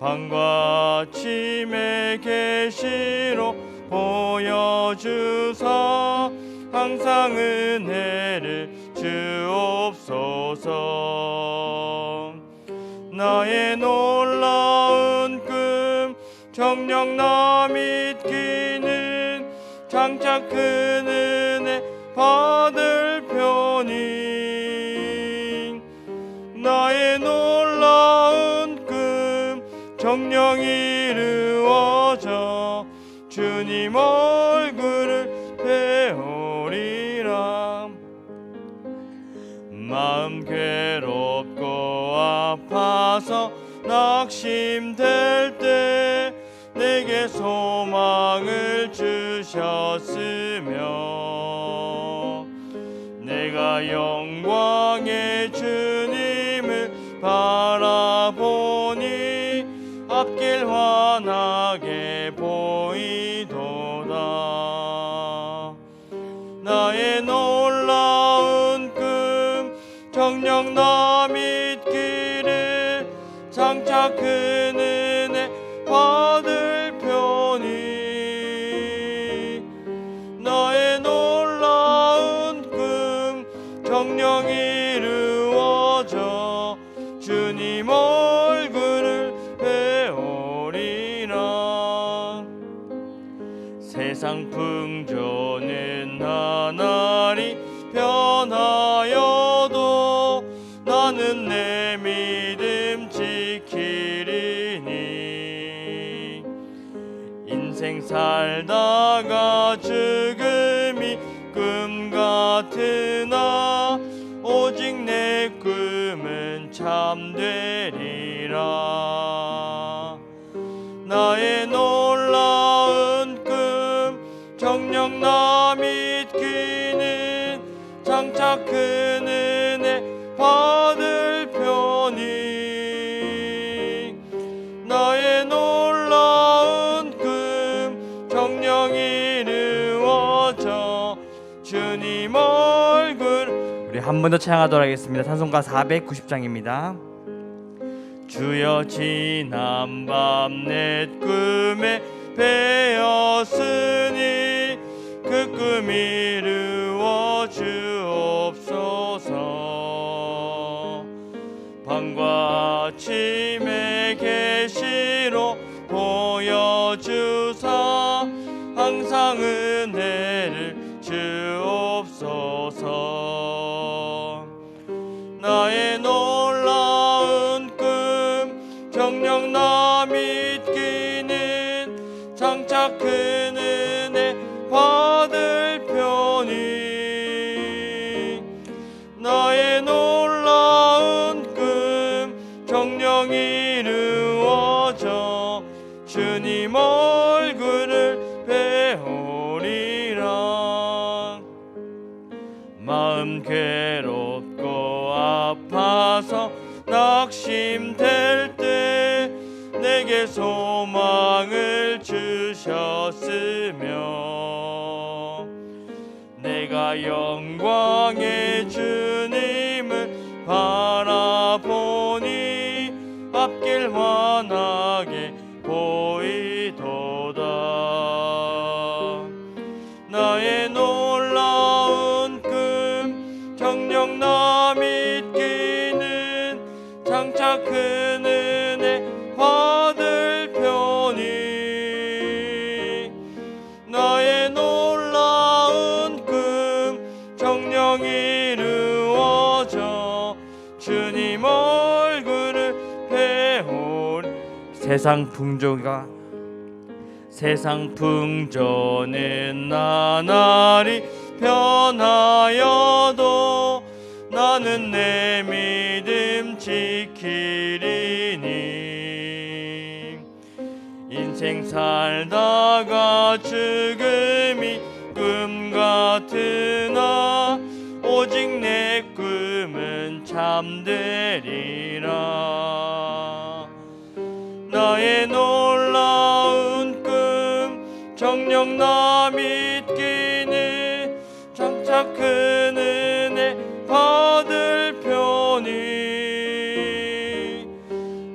밤과 아침의 계시로 보여주사 항상 은혜를 주옵소서. 나의 놀라운 꿈 정녕 나 믿기는 장차 큰 은혜 받을 편이. 나의 놀라운 꿈 정녕 이루어져 주님 얼굴을 배우리라. 마음 괴롭고 아파서 낙심될 때 내게 소망을 주셨으며 내가 영광의 주님을 바라보니 앞길 환하게 보이도다. 나의 놀라운 꿈 정녕 나 믿기를 장차 큰 은혜 받을 편이. 나의 놀라운 꿈 정녕 이루어져 주님 얼굴을 배우리라. 세상 풍조는 나날이 변하여도 나는 내 믿음 지키리니. 인생 살다가 죽음이 꿈 같으나 오직 내 꿈은 참되리라. 나의 놀라운 꿈 정녕 나 믿기는 장차 큰 은혜 받을 편이. 나의 놀라운 꿈 정녕 이루어져 주님 얼굴. 우리 한 번 더 찬양하도록 하겠습니다. 찬송가 490장입니다. 주여 지난밤 내 꿈에 배었으니 그 꿈 이루어 주옵소서. 밤과 아침의 계시로 보여주사 항상 은혜를 주옵소서. 나의 놀라운 꿈 정녕 나 믿기는 장차 큰 은혜 받을 편이. 나의 놀라운 꿈 정녕 이루어져 주님 얼굴을 배우리라. 마음 괴롭고 아파서 낙심될 때 내게 소망을 주셨으며 내가 영광의 주님을 바라보니 앞길 환하게 보이도다. 나의 놀라운 꿈 정녕 나 믿기는 장차 큰 은혜 받을 편이. 나의 놀라운 꿈 정녕 이루어져 주님 얼굴을 배우리. 세상 풍조는 나날이 변하여도 나는 내 믿음 지키리니. 인생 살다가 죽음이 꿈 같으나 오직 내 꿈은 참되리라. 나의 놀라운 꿈 정녕 나 믿기는 장차 큰 은혜 받을 편이.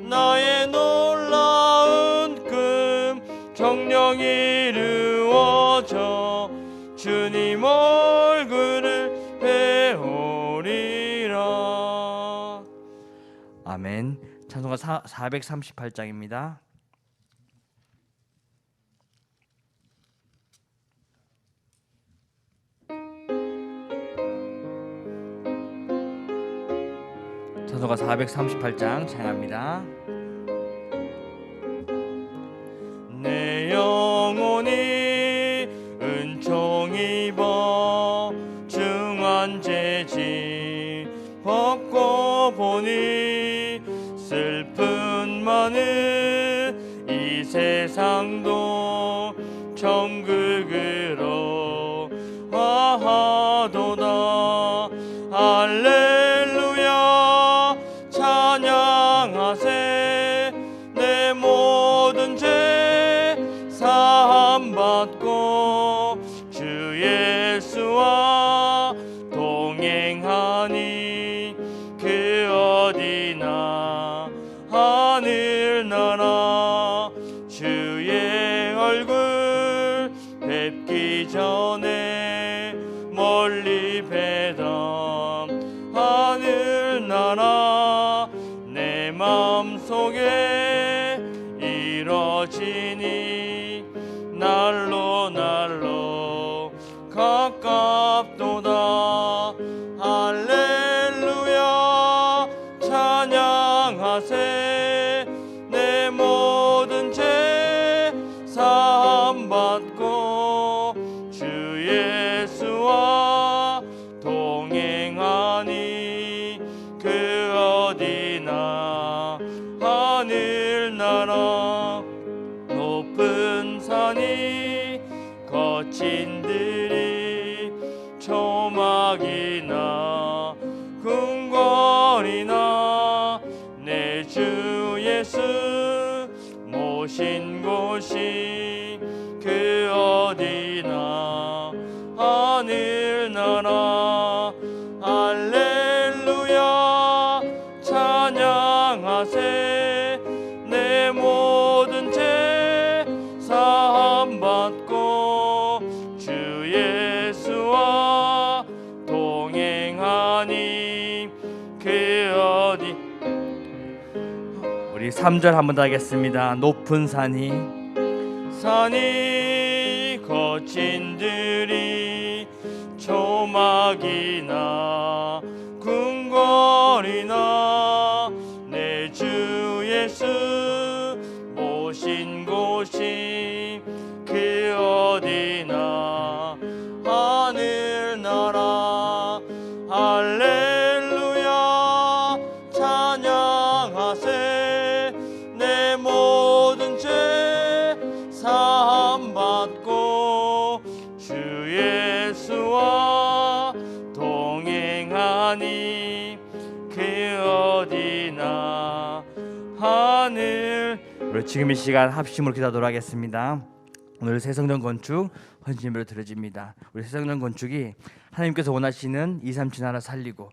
나의 놀라운 성령 이루어져 주님 얼굴을 배우리라. 아멘. 찬송가 438장입니다. 찬송가 438장 찬양합니다. 내 영혼이 은총 입어 중한 죄짐 벗고 보니 슬픈 많은 이 세상도 천국으로 화하도다. 할렐루야 찬양하세. 내 모든 죄 사함받고 주 예수와 동행하니 그 어디나 하늘나라. 주의 얼굴 뵙기 전에 멀리 뵈던 하늘나라. 내 마음속에 이뤄지니 날로 날로 가깝도다. 할렐루야 찬양하세. 내 모든 죄 사함받고 주 예수와 동행하니 그 어디나 하늘나라. 높은 산이 거친 들이 조막이나 궁궐이나 내 주 예수 모신 곳이 그 어디나 하늘나라. 할렐루야 찬양하세. 내 모든 죄 사함받고 주 예수와 동행하니 그 어디. 우리 3절 한번 더 하겠습니다. 높은 산이 거친 들이 조막이나 궁궐이나 내 주 예수 모신 곳이 그 어디나 하늘나라. 할렐루야 찬양하세. 내 모든 죄 사함받고 주 예수와 동행하니 그 어디나 하늘. 우리 지금 이 시간 합심으로 기도하도록 하겠습니다. 오늘 새성전 건축 헌신 예배로 드려집니다. 우리 새성전 건축이 하나님께서 원하시는 237 나라 살리고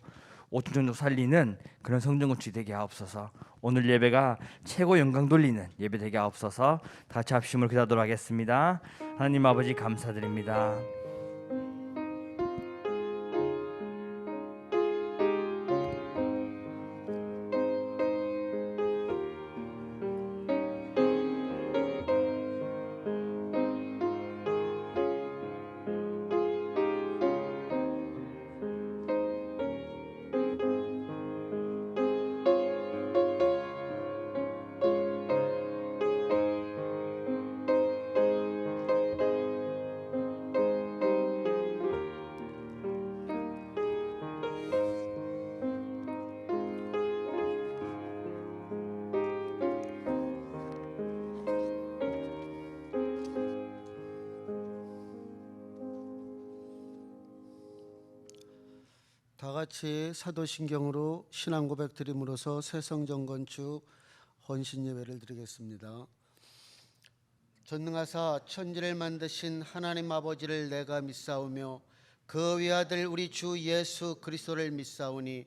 5천 종족 살리는 그런 성전 건축이 되게 하옵소서. 오늘 예배가 최고 영광 돌리는 예배 되게 하옵소서. 다 같이 합심으로 기도하도록 하겠습니다. 하나님 아버지 감사드립니다. 다 같이 사도신경으로 신앙 고백 드림으로써 새성전 건축 헌신 예배를 드리겠습니다. 전능하사 천지를 만드신 하나님 아버지를 내가 믿사오며 그 외아들 우리 주 예수 그리스도를 믿사오니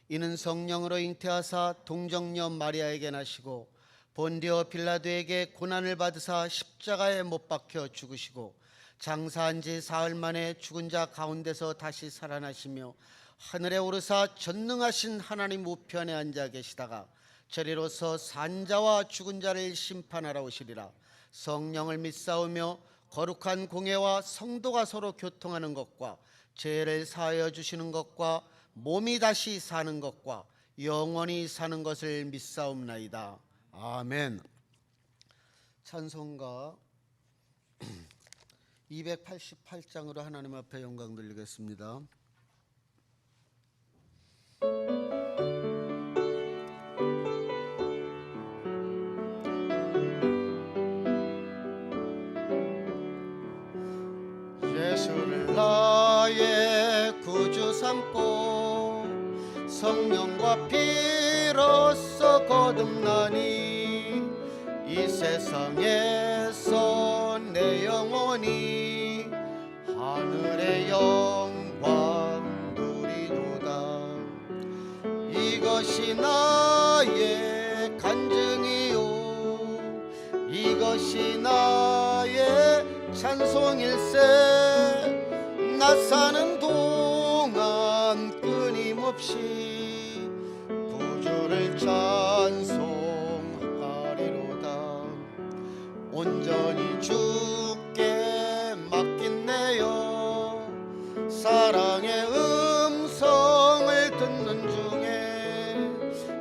이는 성령으로 잉태하사 동정녀 마리아에게 나시고 본디오 빌라도에게 고난을 받으사 십자가에 못 박혀 죽으시고 장사한 지 사흘 만에 죽은 자 가운데서 다시 살아나시며 하늘에 오르사 전능하신 하나님 우편에 앉아 계시다가 저리로서 산자와 죽은 자를 심판하러 오시리라. 성령을 믿사오며 거룩한 공예와 성도가 서로 교통하는 것과 죄를 사하여 주시는 것과 몸이 다시 사는 것과 영원히 사는 것을 믿사옵나이다. 아멘. 찬송가 288장으로 하나님 앞에 영광 돌리겠습니다. 예수를 나의 구주 삼고 성령과 피로써 거듭나니 이 세상에서 내 영혼이 하늘의 영광 누리도다. 이것이 나의 간증이요 이것이 나의 찬송일세. 나 사는 동안 끊임없이 구주를 찬송하리로다. 온전히 주께 맡긴 내요 사랑의 음성을 듣는 중에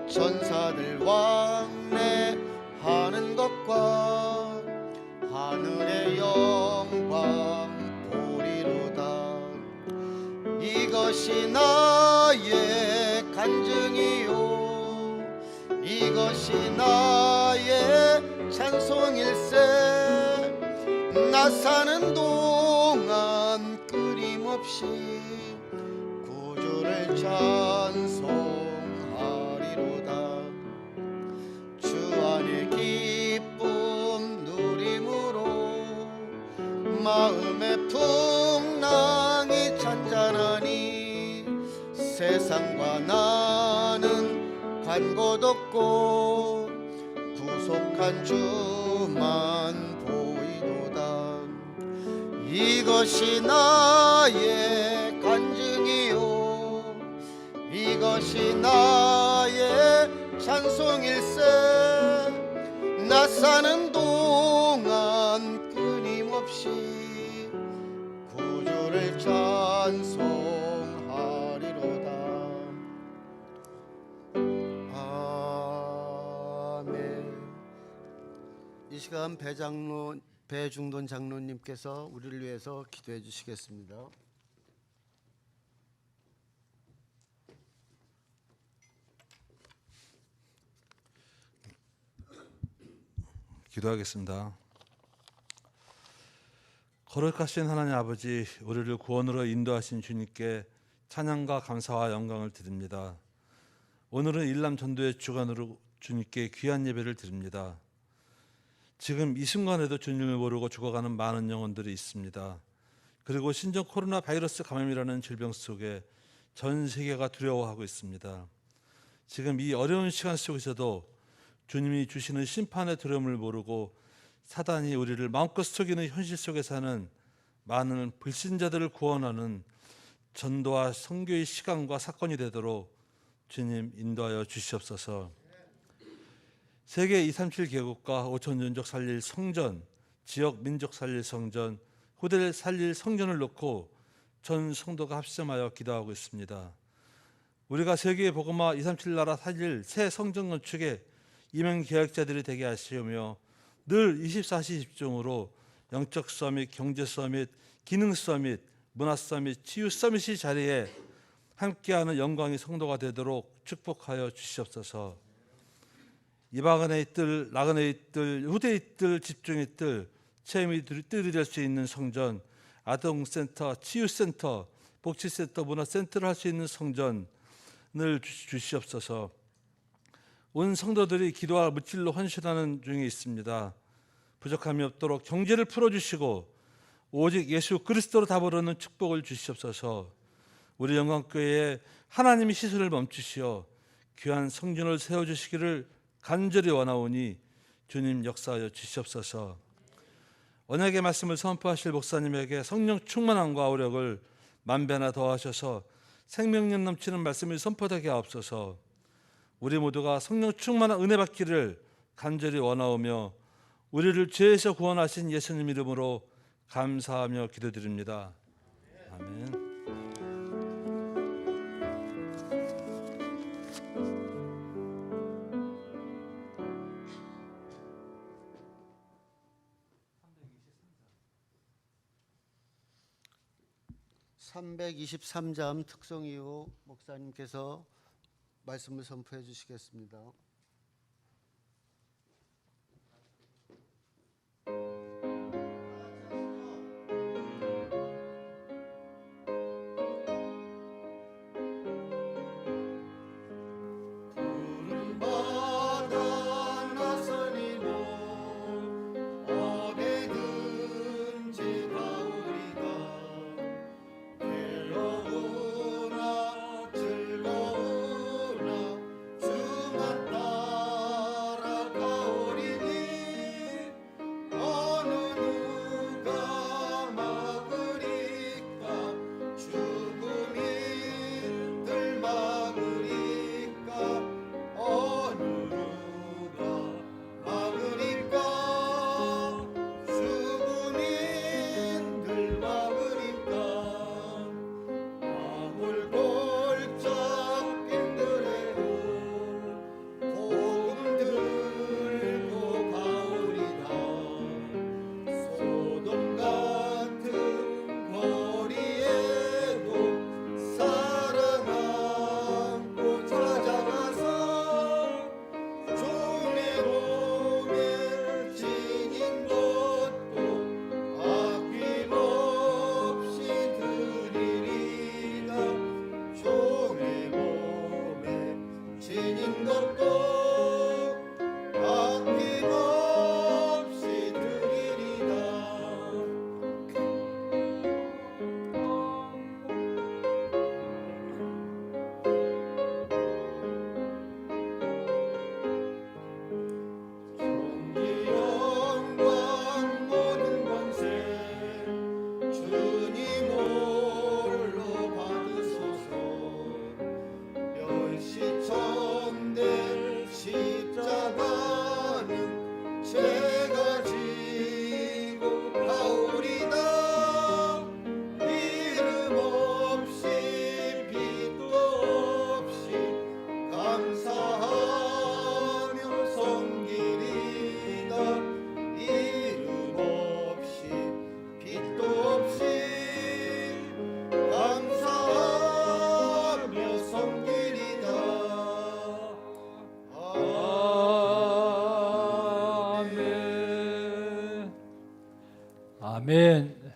천사들 왕래하는 것과 하늘의 영광 보리로다. 이것이 나의 간증이요 이것이 나의 찬송일세. 나 사는 동안 끊임없이 구주를 찬송하리로다. 주 안에 기쁨 누림으로 마음의 풍랑이 잔잔하니 세상과 나는 간 곳 없고 구속한 주만 보이도다. 이것이 나의 간증이요 이것이 나의 찬송일세. 나 사는 동안 끊임없이 구주를 찬송하리로다. 아멘. 이 시간 배중돈 장로님께서 우리를 위해서 기도해 주시겠습니다. 기도하겠습니다. 거룩하신 하나님 아버지, 우리를 구원으로 인도하신 주님께 찬양과 감사와 영광을 드립니다. 오늘은 일남 전도의 주간으로 주님께 귀한 예배를 드립니다. 지금 이 순간에도 주님을 모르고 죽어가는 많은 영혼들이 있습니다. 그리고 신종 코로나 바이러스 감염이라는 질병 속에 전 세계가 두려워하고 있습니다. 지금 이 어려운 시간 속에서도 주님이 주시는 심판의 두려움을 모르고 사단이 우리를 마음껏 속이는 현실 속에 사는 많은 불신자들을 구원하는 전도와 선교의 시간과 사건이 되도록 주님 인도하여 주시옵소서. 세계 237 개국과 5천 민족 살릴 성전, 지역 민족 살릴 성전, 후대를 살릴 성전을 놓고 전 성도가 합심하여 기도하고 있습니다. 우리가 세계의 복음화 237 나라 살릴 새 성전 건축에 임행 계획자들이 되게 하시오며 늘 24시 집중으로 영적 서밋, 경제 서밋, 기능 서밋, 문화 서밋, 치유 서밋이 자리에 함께하는 영광의 성도가 되도록 축복하여 주시옵소서. 이방인의 뜰, 나그네의 뜰, 후대의 뜰, 집중의 뜰, 체험의 뜰이 될 수 있는 성전, 아동센터, 치유센터, 복지센터, 문화센터를 할 수 있는 성전을 주시옵소서. 온 성도들이 기도와 물질로 헌신하는 중에 있습니다. 부족함이 없도록 경제를 풀어주시고 오직 예수 그리스도로 답으로는 축복을 주시옵소서. 우리 영광교회에 하나님의 시선을 멈추시어 귀한 성전을 세워주시기를 간절히 원하오니 주님 역사하여 주시옵소서. 언약의 말씀을 선포하실 목사님에게 성령 충만함과 오력을 만배나 더하셔서 생명력 넘치는 말씀이 선포되게 하옵소서. 우리 모두가 성령 충만한 은혜 받기를 간절히 원하오며 우리를 죄에서 구원하신 예수님 이름으로 감사하며 기도드립니다. 아멘. (323장) 특성 이후 목사님께서 말씀을 선포해 주시겠습니다. 아멘.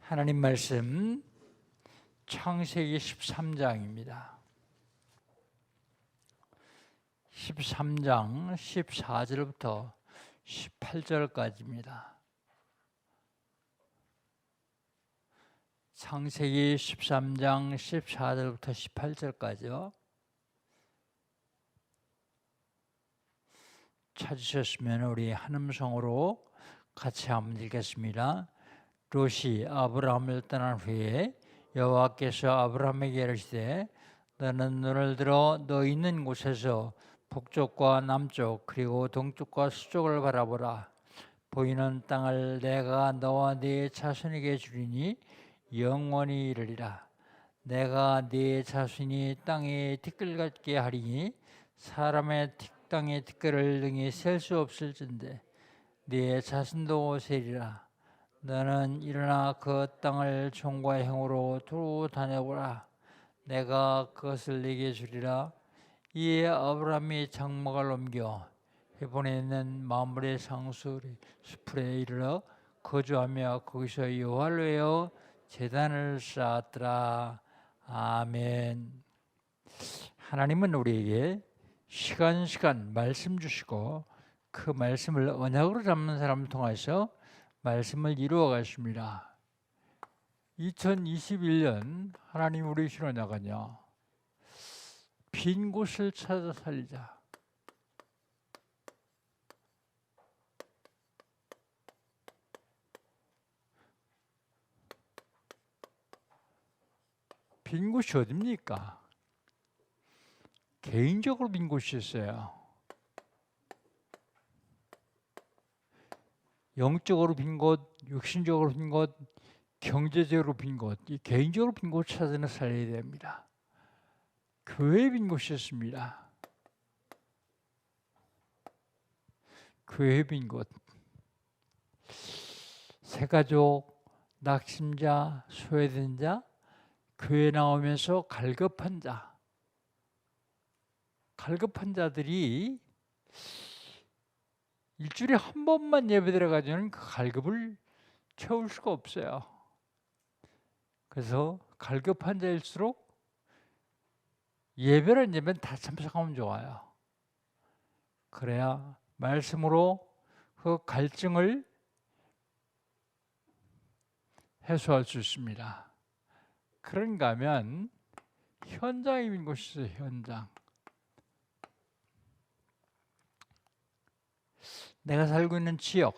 하나님 말씀 창세기 13장입니다. 13장 14절부터 18절까지입니다. 창세기 13장 14절부터 18절까지요. 찾으셨으면 우리 한 음성으로 같이 한번 읽겠습니다. 롯이 아브라함을 떠난 후에 여호와께서 아브라함에게 이르시되 너는 눈을 들어 너 있는 곳에서 북쪽과 남쪽 그리고 동쪽과 서쪽을 바라보라. 보이는 땅을 내가 너와 네 자손에게 주리니 영원히 이르리라. 내가 네 자손이 땅에 티끌 같게 하리니 사람의 땅의 티끌을 능히 셀 수 없을진데 네 자손도 세리라. 너는 일어나 그 땅을 종과 행으로 두루 다녀보라. 내가 그것을 네게 주리라. 이에 아브라함이 장막을 옮겨 헤본에 있는 마므레 상수 수풀에 이르러 거주하며 거기서 여호와를 위하여 제단을 쌓았더라. 아멘. 하나님은 우리에게 시간 말씀 주시고 그 말씀을 언약으로 잡는 사람을 통해서 말씀을 이루어 가십니다. 2021년 하나님 우리 주신 언약은요, 빈 곳을 찾아 살리자. 빈 곳이 어딥니까? 개인적으로 빈 곳이 있어요. 영적으로 빈 곳, 육신적으로 빈 곳, 경제적으로 빈 곳, 이 개인적으로 빈 곳 찾아내 살려야 됩니다. 교회에 빈 곳이 있습니다. 교회에 빈 곳. 새가족, 낙심자, 소외된 자, 교회 나오면서 갈급한 자. 갈급한 자들이 일주일에 한 번만 예배 드려가지고는 그 갈급을 채울 수가 없어요. 그래서 갈급한 자일수록 예배는 다 참석하면 좋아요. 그래야 말씀으로 그 갈증을 해소할 수 있습니다. 그런가 하면 현장에 빈 곳이 있어요. 현장. 내가 살고 있는 지역,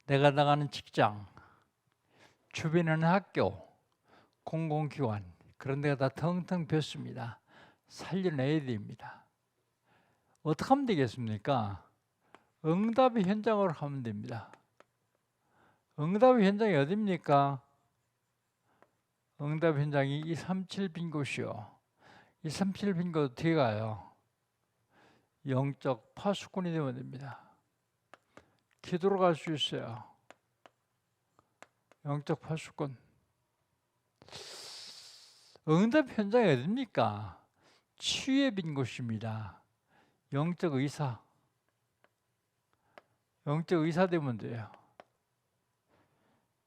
내가 나가는 직장, 주변에는 학교, 공공기관, 그런 데가 다 텅텅 비었습니다. 살려내야 됩니다. 어떻게 하면 되겠습니까? 응답의 현장으로 가면 됩니다. 응답의 현장이 어디입니까? 응답 현장이 237 빈 곳이요. 237 빈 곳 어떻게 가요? 영적 파수꾼이 되면 됩니다. 기도로 갈 수 있어요. 영적 파수꾼. 응답 현장이 어디입니까? 치유의 빈 곳입니다. 영적 의사. 영적 의사 되면 돼요.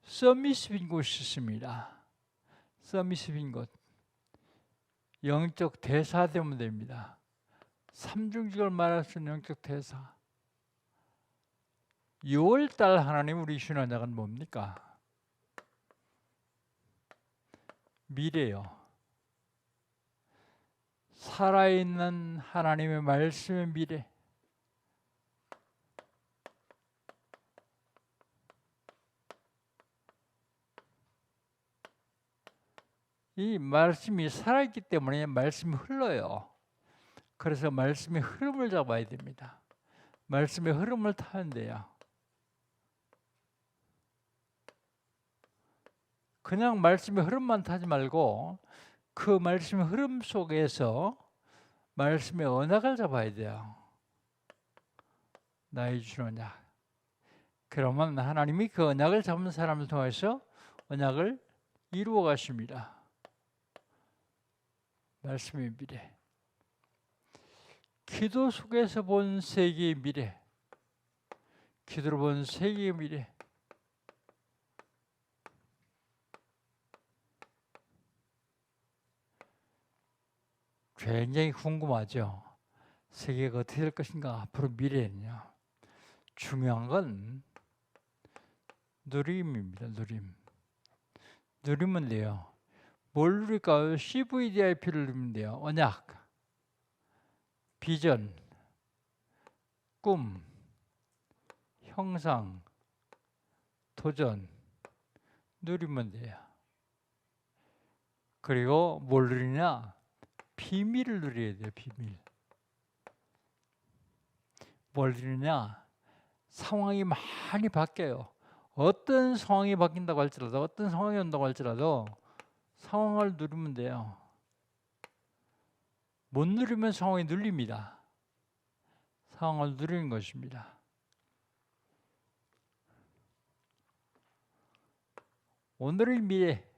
서미스 빈 곳이 있습니다. 서미스 빈 곳. 영적 대사 되면 됩니다. 삼중직을 말할 수 있는 영적 대사. 6월달 하나님 우리 신앙작은 뭡니까? 미래요. 살아있는 하나님의 말씀의 미래. 이 말씀이 살아있기 때문에 말씀이 흘러요. 그래서 말씀의 흐름을 잡아야 됩니다. 말씀의 흐름을 타면 돼요. 그냥 말씀의 흐름만 타지 말고 그 말씀의 흐름 속에서 말씀의 언약을 잡아야 돼요. 나의 주신 언약. 그러면 하나님이 그 언약을 잡은 사람을 통해서 언약을 이루어 가십니다. 말씀의 미래. 기도 속에서 본 세계의 미래. 기도로 본 세계의 미래. 굉장히 궁금하죠. 세계가 어떻게 될 것인가, 앞으로 미래는요. 중요한 건 누림입니다. 누림. 누리면 돼요. 뭘 누릴까요? CVDIP를 누리면 돼요. 언약, 비전, 꿈, 형상, 도전 누리면 돼요. 그리고 뭘 누리냐? 비밀을 누려야 돼요. 비밀. 뭘 누리냐? 상황이 많이 바뀌어요. 어떤 상황이 바뀐다고 할지라도, 어떤 상황이 온다고 할지라도 상황을 누리면 돼요. 못 누리면 상황이 눌립니다. 상황을 누리는 것입니다. 오늘의 미래,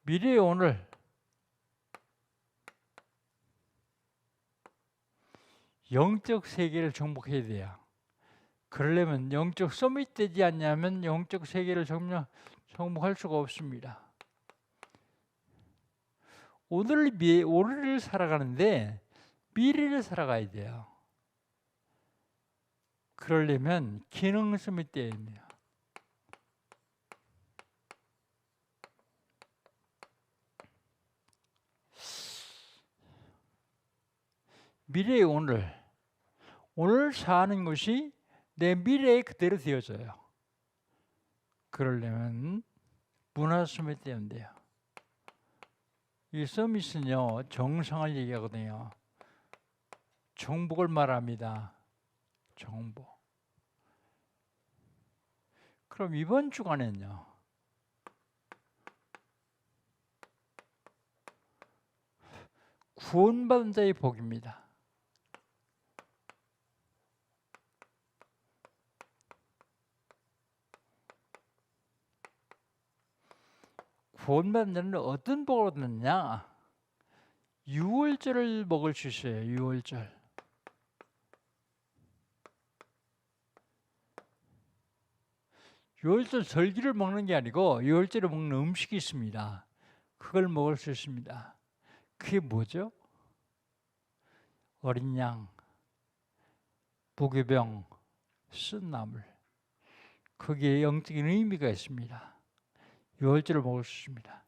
미래의 오늘. 영적 세계를 정복해야 돼요. 그러려면 영적 서밋 되지 않냐면 영적 세계를 정복할 수가 없습니다. 오늘을 살아가는데 미래를 살아가야 돼요. 그러려면 기능 서밋 돼야 돼요. 미래의 오늘 사는 것이 내 미래에 그대로 되어져요. 그러려면 문화 서밋 때문에요. 이 서밋은요 정상을 얘기하거든요. 정복을 말합니다. 정복. 그럼 이번 주간에는요. 구원받은 자의 복입니다. 구원받은 자는 어떤 복을 얻느냐? 유월절을 먹을 수 있어요. 유월절. 유월절 절기를 먹는 게 아니고 유월절에 먹는 음식이 있습니다. 그걸 먹을 수 있습니다. 그게 뭐죠? 어린 양, 부귀병, 쓴 나물. 거기에 영적인 의미가 있습니다. 유월절을 먹을 수 있습니다.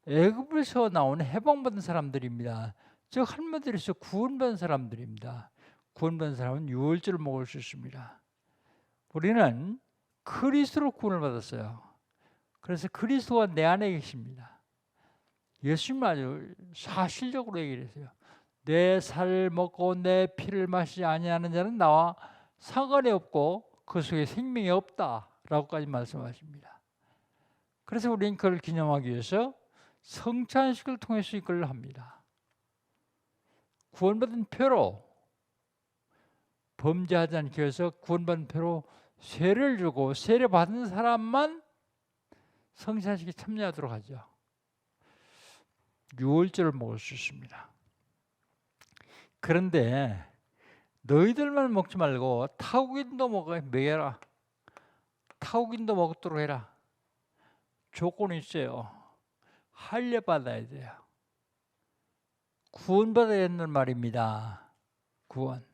애굽에서 나온 해방받은 사람들입니다. 즉 한마디로 해서 구원받은 사람들입니다. 구원받은 사람은 유월절을 먹을 수 있습니다. 우리는 그리스도로 구원을 받았어요. 그래서 그리스도가 내 안에 계십니다. 예수님 아주 사실적으로 얘기를 했어요. 내 살을 먹고 내 피를 마시지 아니하는 자는 나와 상관이 없고 그 속에 생명이 없다라고까지 말씀하십니다. 그래서 우리는 그걸 기념하기 위해서 성찬식을 통해서 이걸 합니다. 구원받은 표로 범죄하지 않기 위해서 구원받은 표로 세를 주고 세를 받은 사람만 성찬식에 참여하도록 하죠. 유월절을 먹을 수 있습니다. 그런데 너희들만 먹지 말고 타국인도 먹여라. 타국인도 먹도록 해라. 조건이 있어요. 할례 받아야 돼요. 구원받아야 한다는 말입니다. 구원.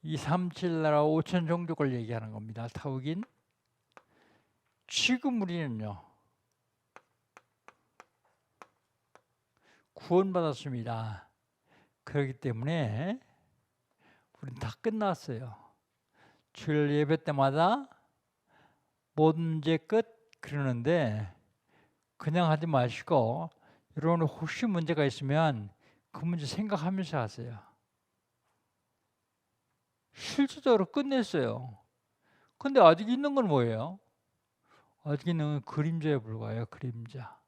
237 나라 5천 종족을 얘기하는 겁니다. 타국인. 지금 우리는요. 구원받았습니다. 그렇기 때문에 우리는 다 끝났어요. 주일 예배 때마다 모든 문제 끝 그러는데 그냥 하지 마시고 여러분 혹시 문제가 있으면 그 문제 생각하면서 하세요. 실질적으로 끝냈어요. 근데 아직 있는 건 뭐예요? 아직 있는 건 그림자에 불과해요. 그림자.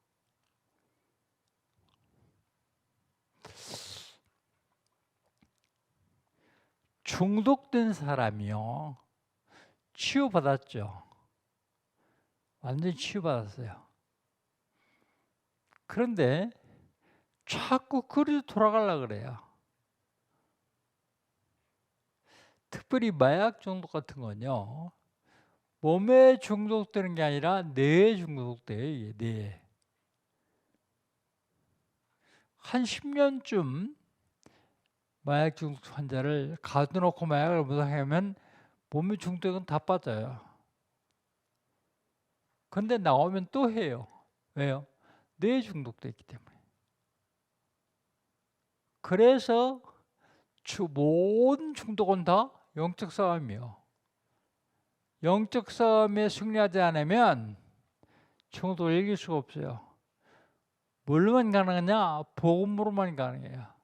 중독된 사람이요. 치유받았죠. 완전히 치유받았어요. 그런데 자꾸 그리로 돌아가려고 그래요. 특별히 마약 중독 같은 건요. 몸에 중독되는 게 아니라 뇌에 중독돼요. 이게 뇌에. 한 10년쯤 마약 중독 환자를 가둬놓고 마약을 무당하면 몸의 중독은 다 빠져요. 근데 나오면 또 해요. 왜요? 뇌에 중독됐기 때문에. 그래서 모든 중독은 다 영적 싸움이요. 영적 싸움에 승리하지 않으면 중독을 이길 수가 없어요. 뭘로만 가능하냐? 복음으로만 가능해요.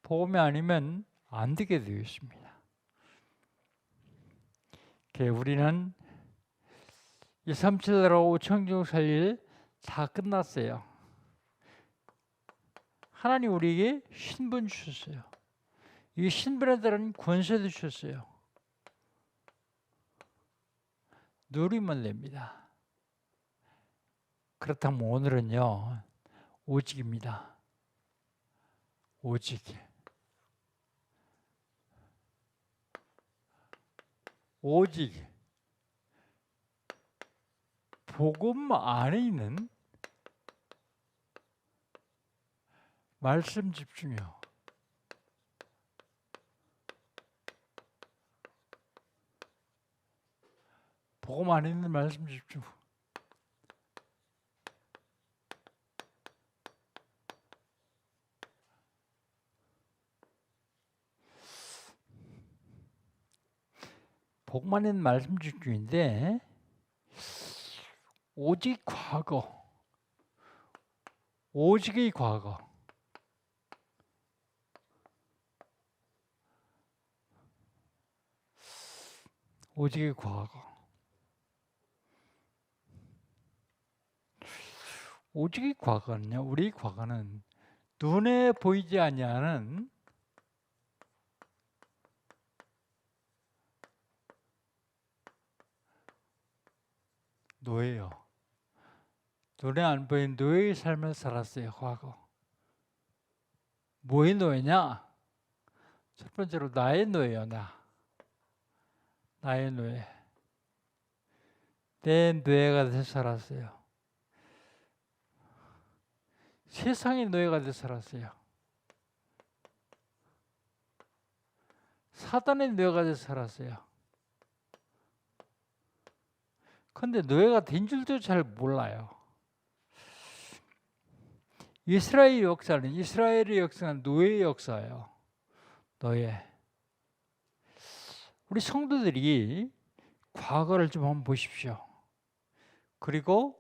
복음이 아니면 안 되게 되어 있습니다. 우리는 237나라 5천 종 살릴 다 끝났어요. 하나님 우리에게 신분 주셨어요. 이 신분에 따른 권세도 주셨어요. 누리면 됩니다. 그렇다면 오늘은요. 오직입니다. 오직. 오직 복음 안에 있는 말씀 집중이요. 복음 안에 있는 말씀 집중. 복만 있는 말씀 중인데 오직 과거, 오직의 과거. 오직의 과거. 오직의 과거는요. 우리 과거는 눈에 보이지 아니하는 노예요. 눈에 안 보이는 노예의 삶을 살았어요. 과거. 뭐의 노예냐? 첫 번째로 나의 노예요. 나의 노예. 내 노예가 돼서 살았어요. 세상의 노예가 돼서 살았어요. 사단의 노예가 돼서 살았어요. 그런데 노예가 된 줄도 잘 몰라요. 이스라엘의 역사는 노예의 역사예요. 노예. 우리 성도들이 과거를 좀 한번 보십시오. 그리고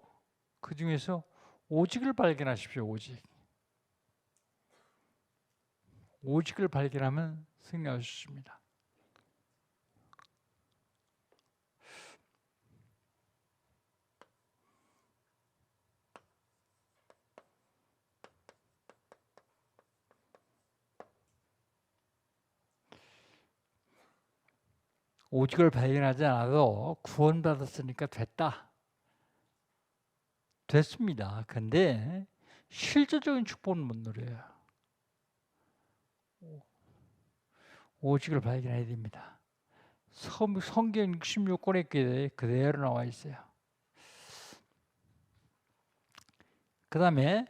그 중에서 오직을 발견하십시오. 오직을 발견하면 승리할 수 있습니다. 오직을 발견하지 않아도 구원받았으니까 됐습니다. 근데 실제적인 축복은 못 누려요. 오직을 발견해야 됩니다. 성경 66권에 그대로 나와 있어요. 그 다음에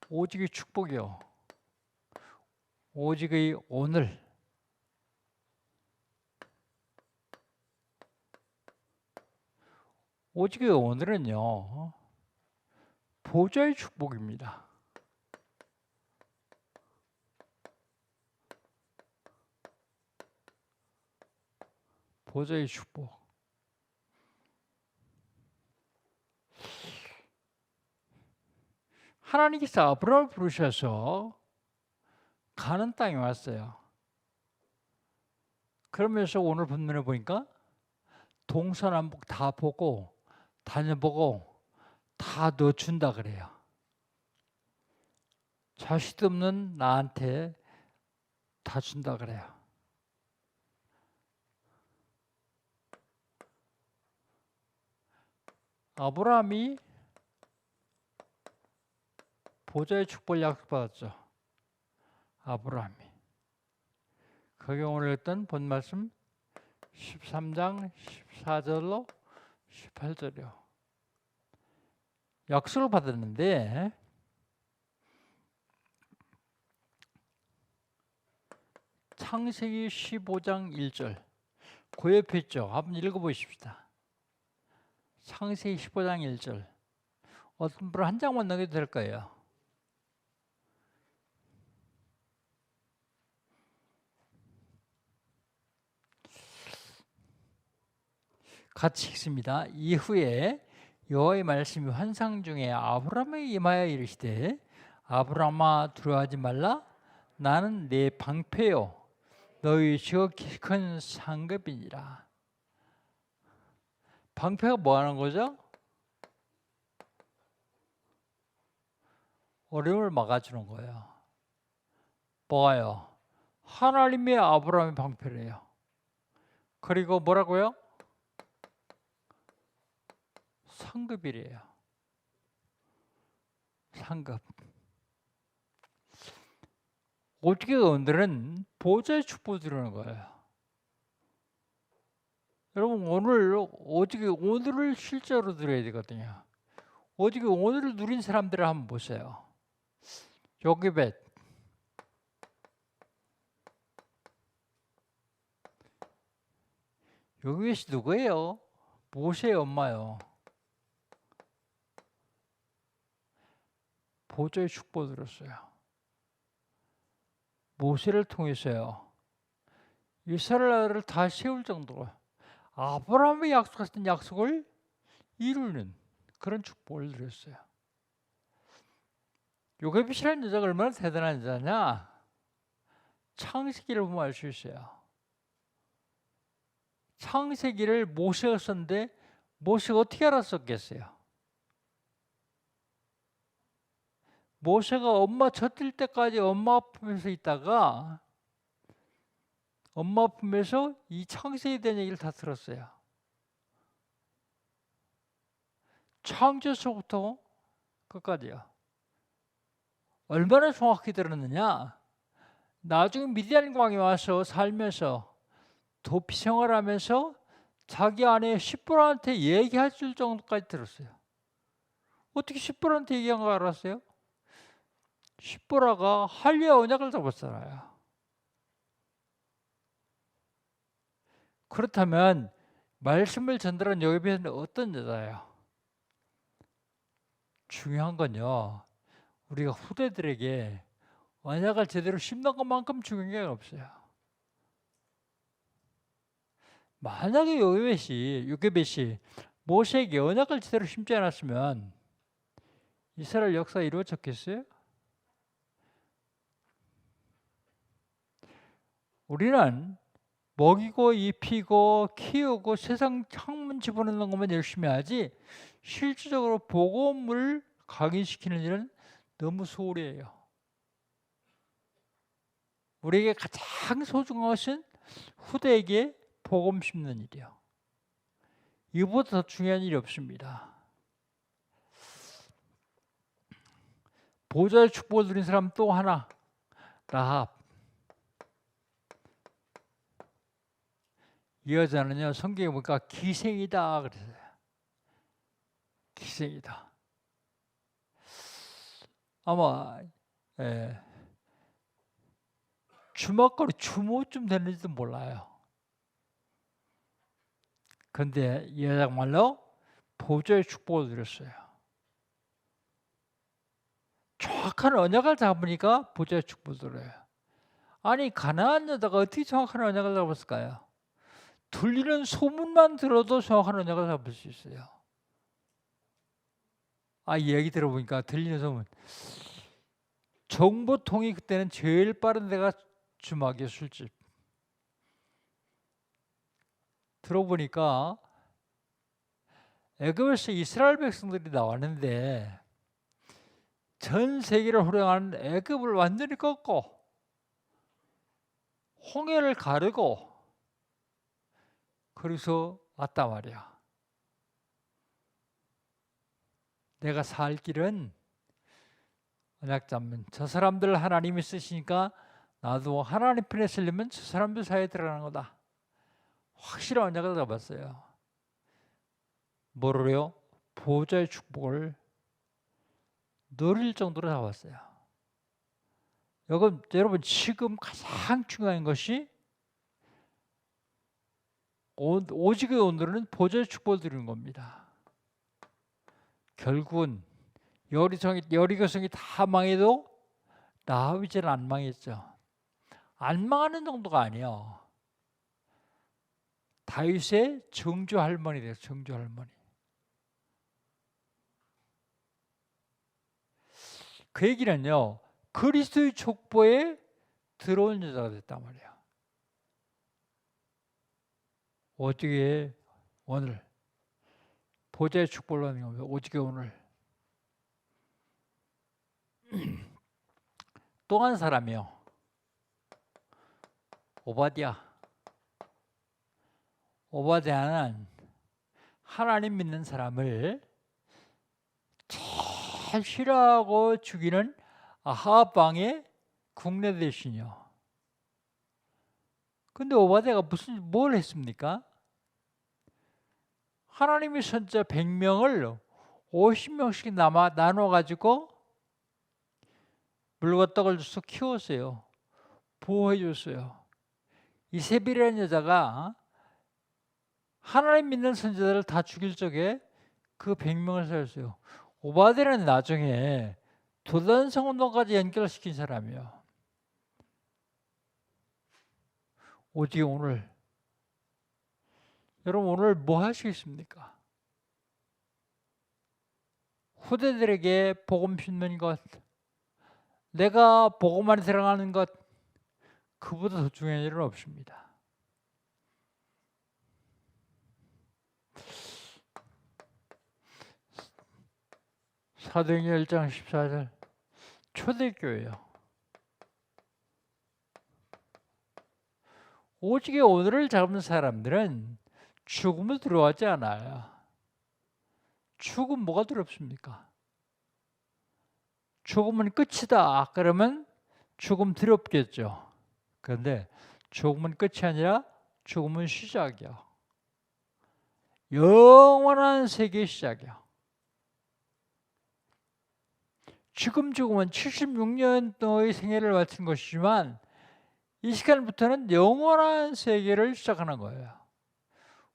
오직의 축복이요. 오직의 오늘. 오직의 오늘은요. 보좌의 축복입니다. 보좌의 축복. 하나님께서 아브라함을 부르셔서 가는 땅에 왔어요. 그러면서 오늘 본문에 보니까 동서남북 다 보고 다녀보고 다 넣어준다 그래요. 자식 없는 나한테 다 준다 그래요. 아브라함이 보좌의 축복을 약속받았죠. 아브라함이. 그게 오늘 했던 본 말씀 13장 14절로 18절이요. 약속을 받았는데 창세기 15장 1절 그 옆에 있죠. 한번 읽어보십시다. 창세기 15장 1절 어떤 분은 한 장만 넘겨도 될 거예요. 같이 읽습니다. 이후에 여호와의 말씀이 환상 중에 아브라함에게 임하여 이르시되 아브라함아 두려워하지 말라 나는 내 방패요 너희 지극히 큰 상급이니라. 방패가 뭐 하는 거죠? 어려움을 막아주는 거예요. 뭐가요? 하나님의 아브라함의 방패래요. 그리고 뭐라고요? 상급이래요. 상급. 어떻게 오늘은 보좌의 축복을 드리는 거예요. 여러분 어떻게 오늘을 실제로 드려야 되거든요. 어떻게 오늘을 누린 사람들을 한번 보세요. 요게벳. 요게벳이 누구예요? 모세의 엄마요. 보좌의 축복을 들었어요. 모세를 통해서요. 이스라엘을 다 세울 정도로 아브라함이 약속했던 약속을 이루는 그런 축복을 드렸어요. 요게벳이라는 여자가 얼마나 대단한 여자냐? 창세기를 보면 알 수 있어요. 창세기를 모세가 썼는데 모세가 어떻게 알았었겠어요? 모세가 엄마 젖을 때까지 엄마 품에서 있다가 엄마 품에서 이 창세기에 대한 얘기를 다 들었어요. 창조서부터 끝까지요. 얼마나 정확히 들었느냐? 나중에 미디안 광에 와서 살면서 도피 생활하면서 자기 아내 십보라한테 얘기할 줄 정도까지 들었어요. 어떻게 십보라한테 얘기한 거 알았어요? 십보라가 할례 언약을 잡았잖아요. 그렇다면 말씀을 전달한 요게벳은 어떤 여자예요? 중요한 건요, 우리가 후대들에게 언약을 제대로 심는 것만큼 중요한 게 없어요. 만약에 요게벳이 모세에게 언약을 제대로 심지 않았으면 이스라엘 역사가 이루어졌겠어요? 우리는 먹이고 입히고 키우고 세상 창문 집어넣는 것만 열심히 하지 실질적으로 복음을 각인시키는 일은 너무 소홀히 해요. 우리에게 가장 소중한 것은 후대에게 복음 심는 일이요. 이보다 더 중요한 일이 없습니다. 보좌의 축복을 누린 사람 또 하나, 라합. 이 여자는요, 성경에 보니까 기생이다 그랬어요. 기생이다. 아마 주먹거리 주모쯤 됐는지도 몰라요. 그런데 이 여자가 정말로 보좌의 축복을 누렸어요. 정확한 언약을 잡으니까 보좌의 축복을 누려요. 아니, 가나안 여자가 어떻게 정확한 언약을 잡았을까요? 들리는 소문만 들어도 정확한 언약을 잡을 수 있어요. 이 얘기 들어보니까 들리는 소문. 정보통이 그때는 제일 빠른 데가 주막의 술집. 들어보니까 애굽에서 이스라엘 백성들이 나왔는데 전 세계를 호령하는 애굽을 완전히 꺾고 홍해를 가르고 그래서 왔단 말이야. 내가 살 길은 언약 잡는 저 사람들 하나님이 쓰시니까 나도 하나님 편에 쓰려면 저 사람들 사이에 들어가는 거다. 확실한 언약을 잡았어요. 뭐로요? 보좌의 축복을 누릴 정도로 잡았어요. 여러분 지금 가장 중요한 것이 오직의 오늘은 보좌의 축복을 드리는 겁니다. 결국은 여리고성이 다 망해도 라합이 제일 안 망했죠. 안 망하는 정도가 아니에요. 다윗의 정주 할머니 돼요. 정주 할머니. 그 얘기는요, 그리스도의 족보에 들어온 여자가 됐단 말이에요. 오직의 오늘 보좌의 축복을 받는 겁니다. 오직의 오늘. 또 한 사람이요, 오바댜는 하나님 믿는 사람을 제일 싫어하고 죽이는 아합 왕의 국내 대신이요. 근데 오바댜가 뭘 했습니까? 하나님의 선자 100명을 50명씩 나눠가지고 물과 떡을 줘서 키웠어요. 보호해 줬어요. 이세벨이라는 여자가 하나님 믿는 선자들을 다 죽일 적에 그 100명을 살렸어요. 오바댜는 나중에 도단성운동까지 연결시킨 사람이에요. 오직 오늘, 여러분 오늘 뭐 하시겠습니까? 후대들에게 복음 심는 것, 내가 복음 안에 들어가는 것, 그보다 더 중요한 일은 없습니다. 사도행전 1장 14절, 초대교회요. 오직 오늘을 잡은 사람들은 죽음을 두려워하지 않아요. 죽음 뭐가 두렵습니까? 죽음은 끝이다. 그러면 죽음 두렵겠죠. 그런데 죽음은 끝이 아니라 죽음은 시작이야. 영원한 세계의 시작이야. 지금 죽음은 76년도의 생애를 마친 것이지만 이 시간부터는 영원한 세계를 시작하는 거예요.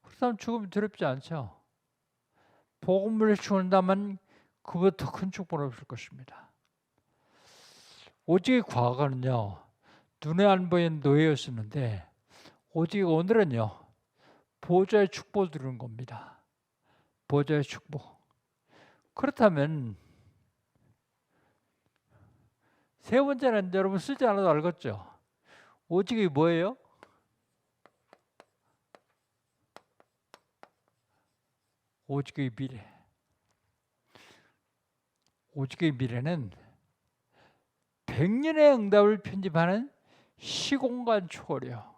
그렇다면 죽음이 두렵지 않죠. 복음을 죽는다면 그보다 더 큰 축복은 없을 것입니다. 오직 과거는요, 눈에 안 보이는 노예였었는데 오직 오늘은요, 보좌의 축복을 누리는 겁니다. 보좌의 축복. 그렇다면 세 번째는 여러분 쓰지 않아도 알겠죠? 오직이 뭐예요? 오직의 미래. 오직의 미래는 100년의 응답을 편집하는 시공간 초월이요.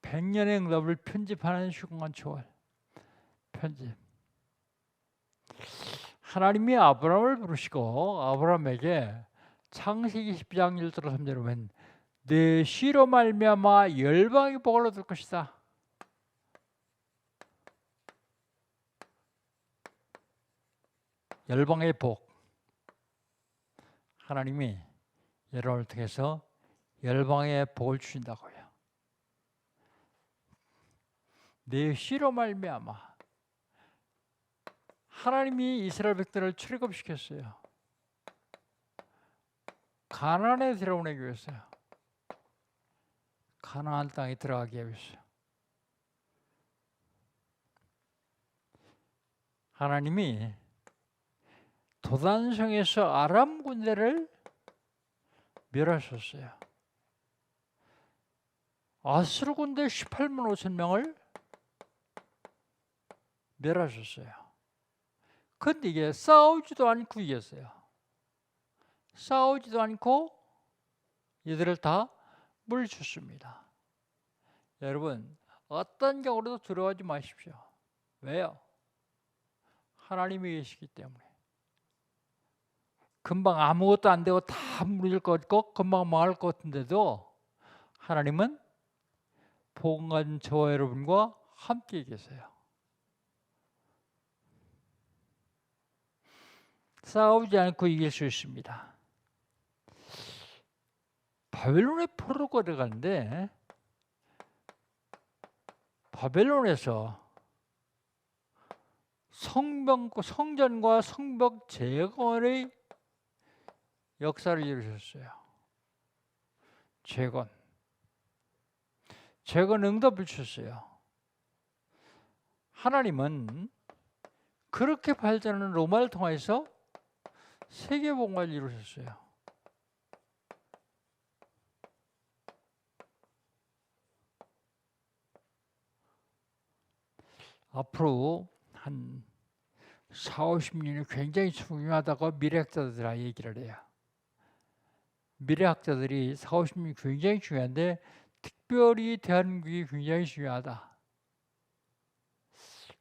백년의 응답을 편집하는 시공간 초월. 편집. 하나님이 아브라함을 부르시고 아브라함에게 창세기 12장 1절 3절에 보면 내 씨로 말미암아 열방이 복을 얻을 것이다. 열방의 복. 하나님이 여러분을 통해서 열방의 복을 주신다고요. 내 씨로 말미암아. 하나님이 이스라엘 백성을 출애굽시켰어요. 가나안에 들어오기 위해서요. 가나안 땅에 들어가기 위해서요. 하나님이 도단성에서 아람 군대를 멸하셨어요. 아수르 군대 18만 5천 명을 멸하셨어요. 그런데 이게 싸우지도 않고 이겼어요. 싸우지도 않고 이들을 다 물리쳤습니다. 여러분, 어떤 경우라도 두려워하지 마십시오. 왜요? 하나님이 계시기 때문에. 금방 아무것도 안 되고 다 무너질 것 같고 금방 망할 것 같은데도 하나님은 복음 가진 저와 여러분과 함께 계세요. 싸우지 않고 이길 수 있습니다. 바벨론의 포로로 걸어가는데 바벨론에서 성전과 성벽 재건의 역사를 이루셨어요. 재건 응답을 주셨어요. 하나님은 그렇게 발전하는 로마를 통해서 세계복음을 이루셨어요. 앞으로 한 40-50년이 굉장히 중요하다고 미래학자들이 얘기를 해요. 미래학자들이 40-50년이 굉장히 중요한데 특별히 대한민국이 굉장히 중요하다.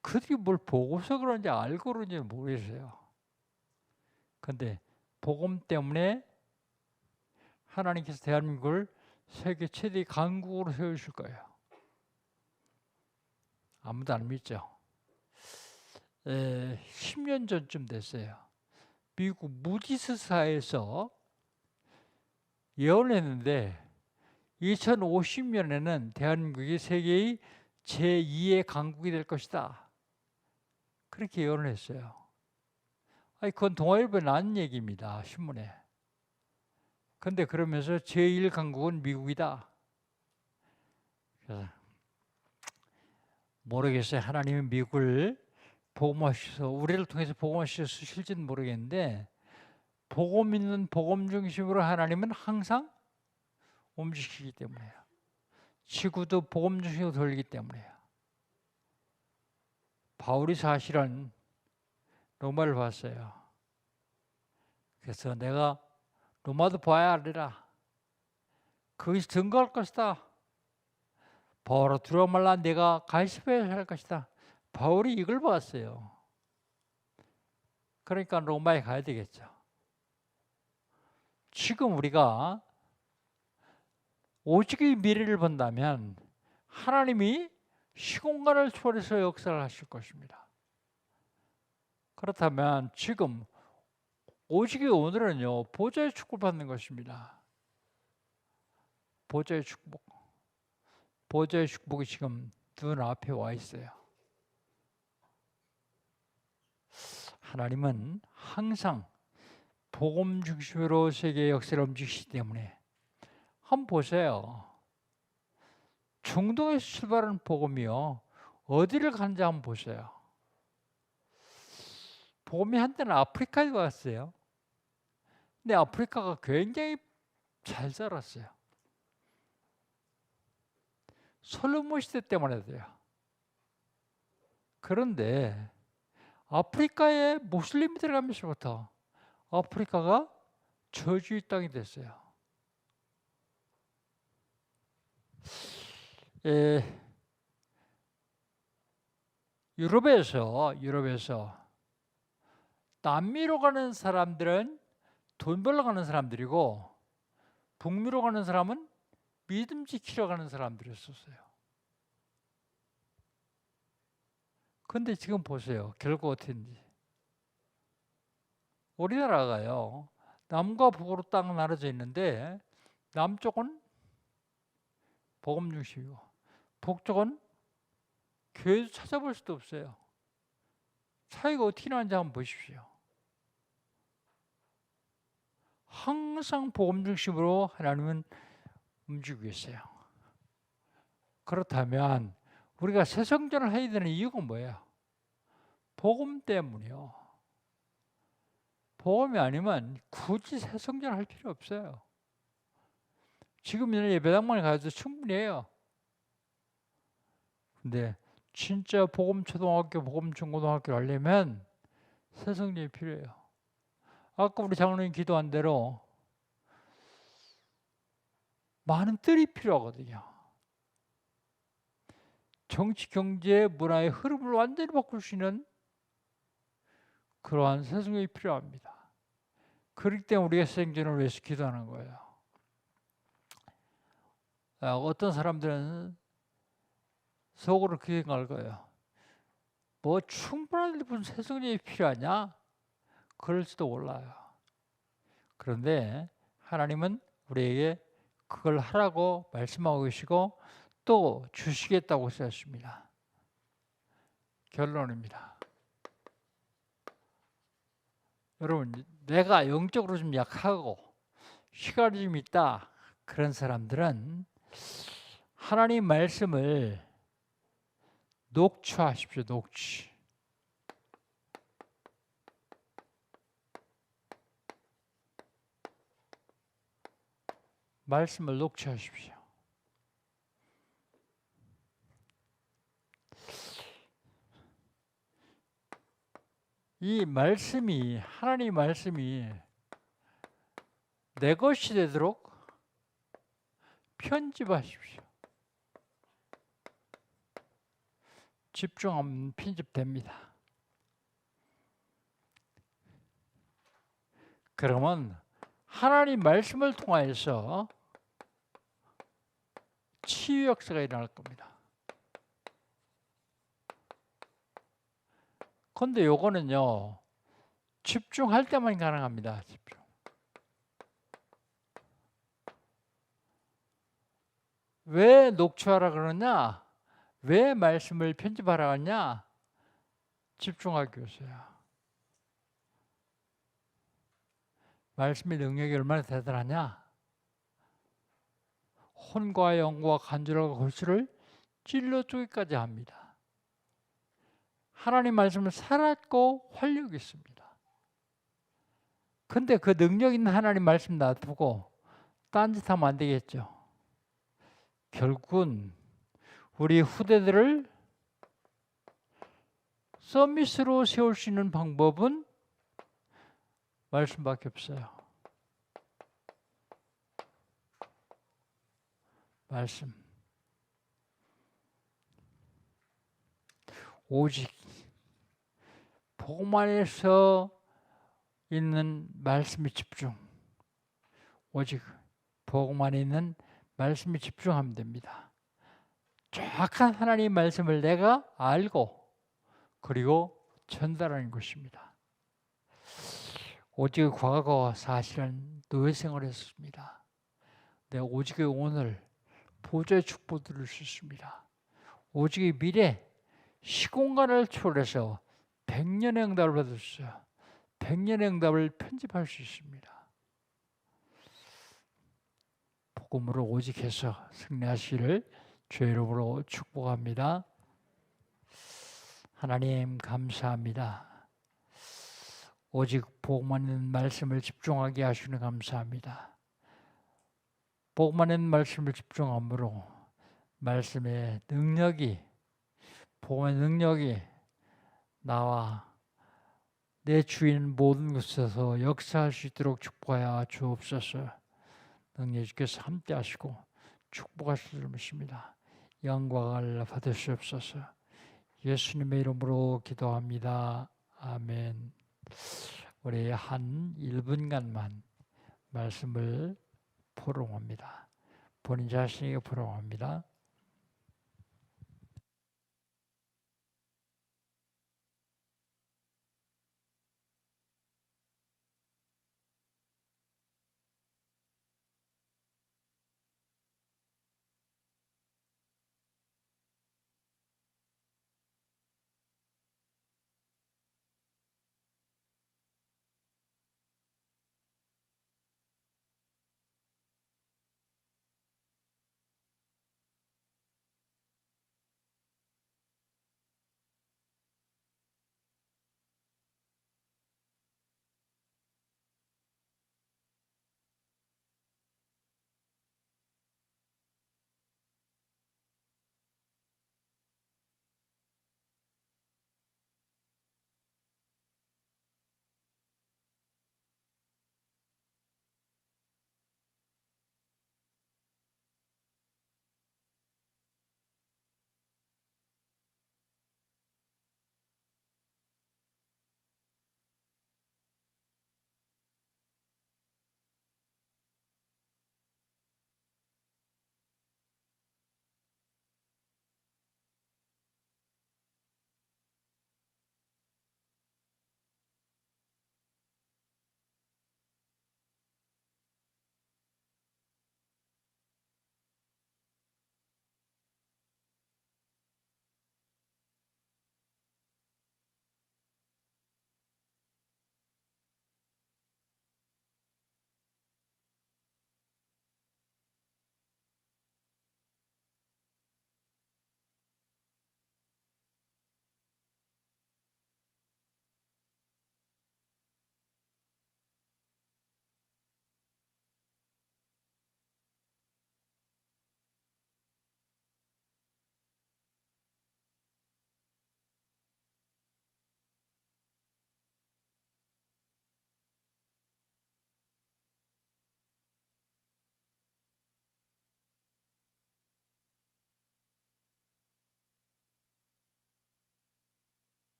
그들이 뭘 보고서 그런지 알고 그런지 모르겠어요. 그런데 복음 때문에 하나님께서 대한민국을 세계 최대의 강국으로 세우실 거예요. 아무도 안 믿죠. 10년 전쯤 됐어요. 미국 무디스사에서 예언했는데 2050년에는 대한민국이 세계의 제2의 강국이 될 것이다. 그렇게 예언을 했어요. 아니 그건 동아일보에 나온 얘기입니다. 신문에. 근데 그러면서 제1강국은 미국이다. 그래서 모르겠어요. 하나님이 미국을 복음화시켜서 우리를 통해서 복음화시키실지는 모르겠는데 복음 있는 복음 중심으로 하나님은 항상 움직이기 때문에요. 지구도 복음 중심으로 돌리기 때문에요. 바울이 사실은 로마를 봤어요. 그래서 내가 로마도 봐야 알리라. 거기서 증거할 것이다. 바울아 두려워 말라. 내가 갈시베에 살 것이다. 바울이 이걸 봤어요. 그러니까 로마에 가야 되겠죠. 지금 우리가 오직의 미래를 본다면 하나님이 시공간을 초월해서 역사를 하실 것입니다. 그렇다면 지금 오직의 오늘은요 보좌의 축복을 받는 것입니다. 보좌의 축복. 보좌의 축복이 지금 눈앞에 와 있어요. 하나님은 항상 복음 중심으로 세계의 역사를 움직이시기 때문에 한번 보세요. 중동에서 출발하는 복음이요 어디를 가는지 한번 보세요. 복음이 한때는 아프리카에 왔어요. 근데 아프리카가 굉장히 잘 자랐어요. 솔로몬 시대 때문에도요. 그런데 아프리카에 무슬림이 들어가면서부터 아프리카가 저주의 땅이 됐어요. 유럽에서 남미로 가는 사람들은 돈 벌러 가는 사람들이고 북미로 가는 사람은 믿음 지키러 가는 사람들이었어요. 근데 지금 보세요. 결국 어떻게 됐는지. 우리나라가요. 남과 북으로 딱 나눠져 있는데 남쪽은 복음 중심이고 북쪽은 교회도 찾아볼 수도 없어요. 차이가 어떻게 나는지 한번 보십시오. 항상 복음 중심으로 하나님은 움직이고 있어요. 그렇다면 우리가 새성전을 해야 되는 이유가 뭐예요? 복음 때문이요. 복음이 아니면 굳이 새성전을 할 필요 없어요. 지금 예배당만 가도 충분히 해요. 근데 진짜 복음 초등학교, 복음 중고등학교를 하려면 새성전이 필요해요. 아까 우리 장로님 기도한 대로 많은 뜰이 필요하거든요. 정치, 경제, 문화의 흐름을 완전히 바꿀 수 있는 그러한 새성전이 필요합니다. 그렇기 때문에 우리가 새성전을 위해서 기도하는 거예요. 어떤 사람들은 속으로 그렇게 생각할 거예요. 뭐 충분한 무슨 새성전이 필요하냐? 그럴지도 몰라요. 그런데 하나님은 우리에게 그걸 하라고 말씀하고 계시고 또 주시겠다고 하셨습니다. 결론입니다. 여러분, 내가 영적으로 좀 약하고 시간이 좀 있다 그런 사람들은 하나님 말씀을 녹취하십시오. 녹취. 말씀을 녹취하십시오. 이 말씀이 하나님 말씀이 내 것이 되도록 편집하십시오. 집중하면 편집됩니다. 그러면 하나님 말씀을 통하여서 치유 역사가 일어날 겁니다. 그런데 요거는요 집중할 때만 가능합니다. 집중. 왜 녹취하라 그러냐? 왜 말씀을 편집하라 하냐? 집중하기 위해서요. 말씀의 능력이 얼마나 대단하냐? 혼과 영과 간절과 골수를 찔러 쪼기까지 합니다. 하나님 말씀은 살았고 활력이 있습니다. 근데 그 능력 있는 하나님 말씀 놔두고 딴짓하면 안 되겠죠. 결국은 우리 후대들을 서밋으로 세울 수 있는 방법은 말씀밖에 없어요. 말씀. 오직 복음 안에서 있는 말씀에 집중. 오직 복음 안에 있는 말씀에 집중하면 됩니다. 정확한 하나님의 말씀을 내가 알고 그리고 전달하는 것입니다. 오직의 과거 사실은 노예 생활을 했습니다. 네, 오직의 오늘 보좌의 축복 들을 수 있습니다. 오직의 미래 시공간을 초월해서 100년의 응답을 받을 수 있어요. 100년의 응답을 편집할 수 있습니다. 복음으로 오직해서 승리하시기를 주의 이름으로 축복합니다. 하나님 감사합니다. 오직 복음만 있는 말씀을 집중하게 하시는 감사합니다. 복음만 있는 말씀을 집중함으로 말씀의 능력이 복음의 능력이 나와 내 주인 모든 곳에서 역사할 수 있도록 축복하여 주옵소서. 능력 주께서 함께 하시고 축복하실 줄 믿습니다. 영광을 받으시옵소서. 예수님의 이름으로 기도합니다. 아멘. 우리 한 1분간만 말씀을 포럼합니다. 본인 자신에게 포럼합니다.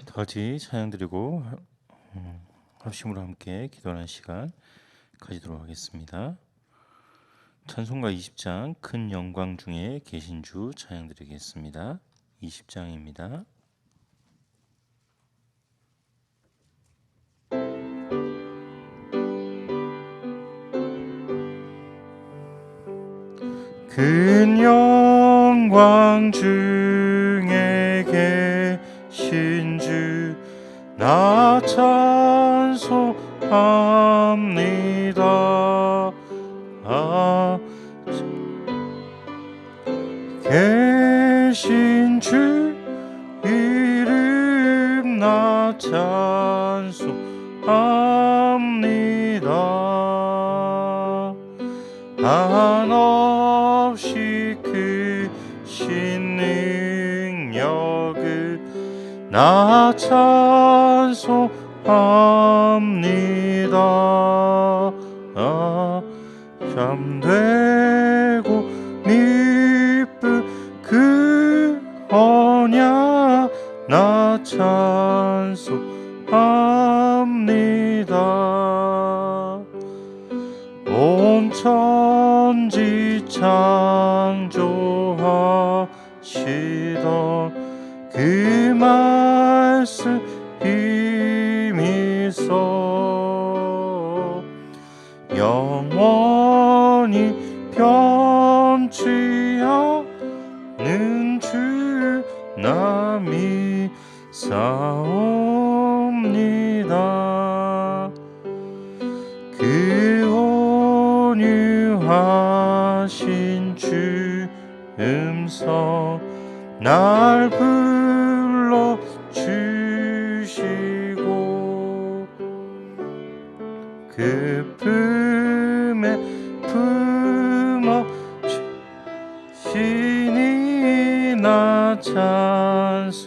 다 같이 찬양 드리고 합심으로 함께 기도하는 시간 가지도록 하겠습니다. 찬송가 20장 큰 영광 중에 계신 주 찬양 드리겠습니다. 20장입니다. 큰 영광 중에 계신 주 나 찬송합니다. 계신 주 이름 나 찬송합니다. 한없이 크신 능력을 나 찬송합니다. 참되고 미쁜 그 언약 나 찬송합니다. 온 천지 창조하시던 그 말씀 힘있어 영원히 변치 않는 주 나 믿사옵니다. 그 온유하신 주 음성 날 불러 주시고 그 품에 품어 주시니 나 찬송합니다.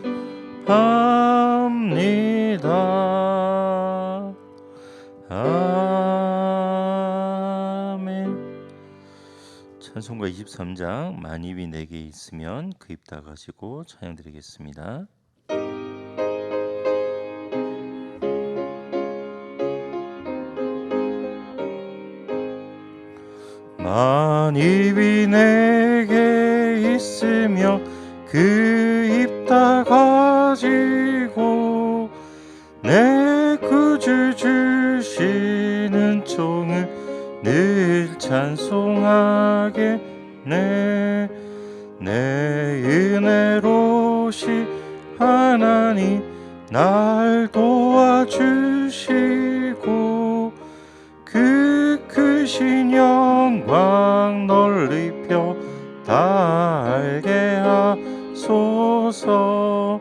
아멘. 찬송가 23장 만입이 내게 있으면 그 입 다 가지고 찬양 드리겠습니다. 만입이 내게 있으며 그 입 다 가지고 내 구주 주시는 종을 늘 찬송하겠네. 내 은혜로시 하나님 날 도와주시고 그 크신 영광 널리 펴 다 알게 하소서.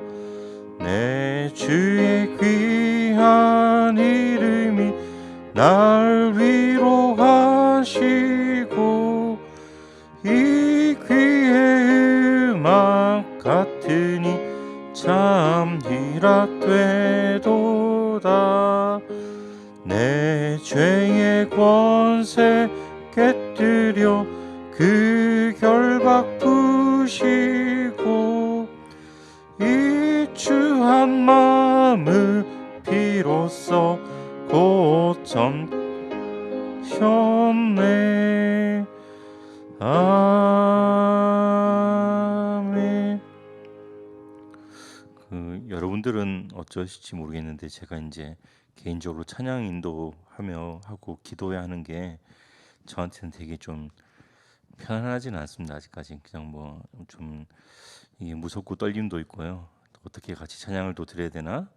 내 주의 귀한 이름이 날 위로하시고 이 귀의 음악 같으니 참 희락되도다. 내 죄의 권세 깨뜨려 그 결박 푸시고 이 주 한 마음을 비로소 고쳐셨네. 아멘. 여러분들은 어쩌실지 모르겠는데 제가 이제 개인적으로 찬양 인도하며 하고 기도해야 하는 게 저한테는 되게 좀 편안하지는 않습니다. 아직까지 그냥 뭐 좀 이게 무섭고 떨림도 있고요. 어떻게 같이 찬양을 또 드려야 되나?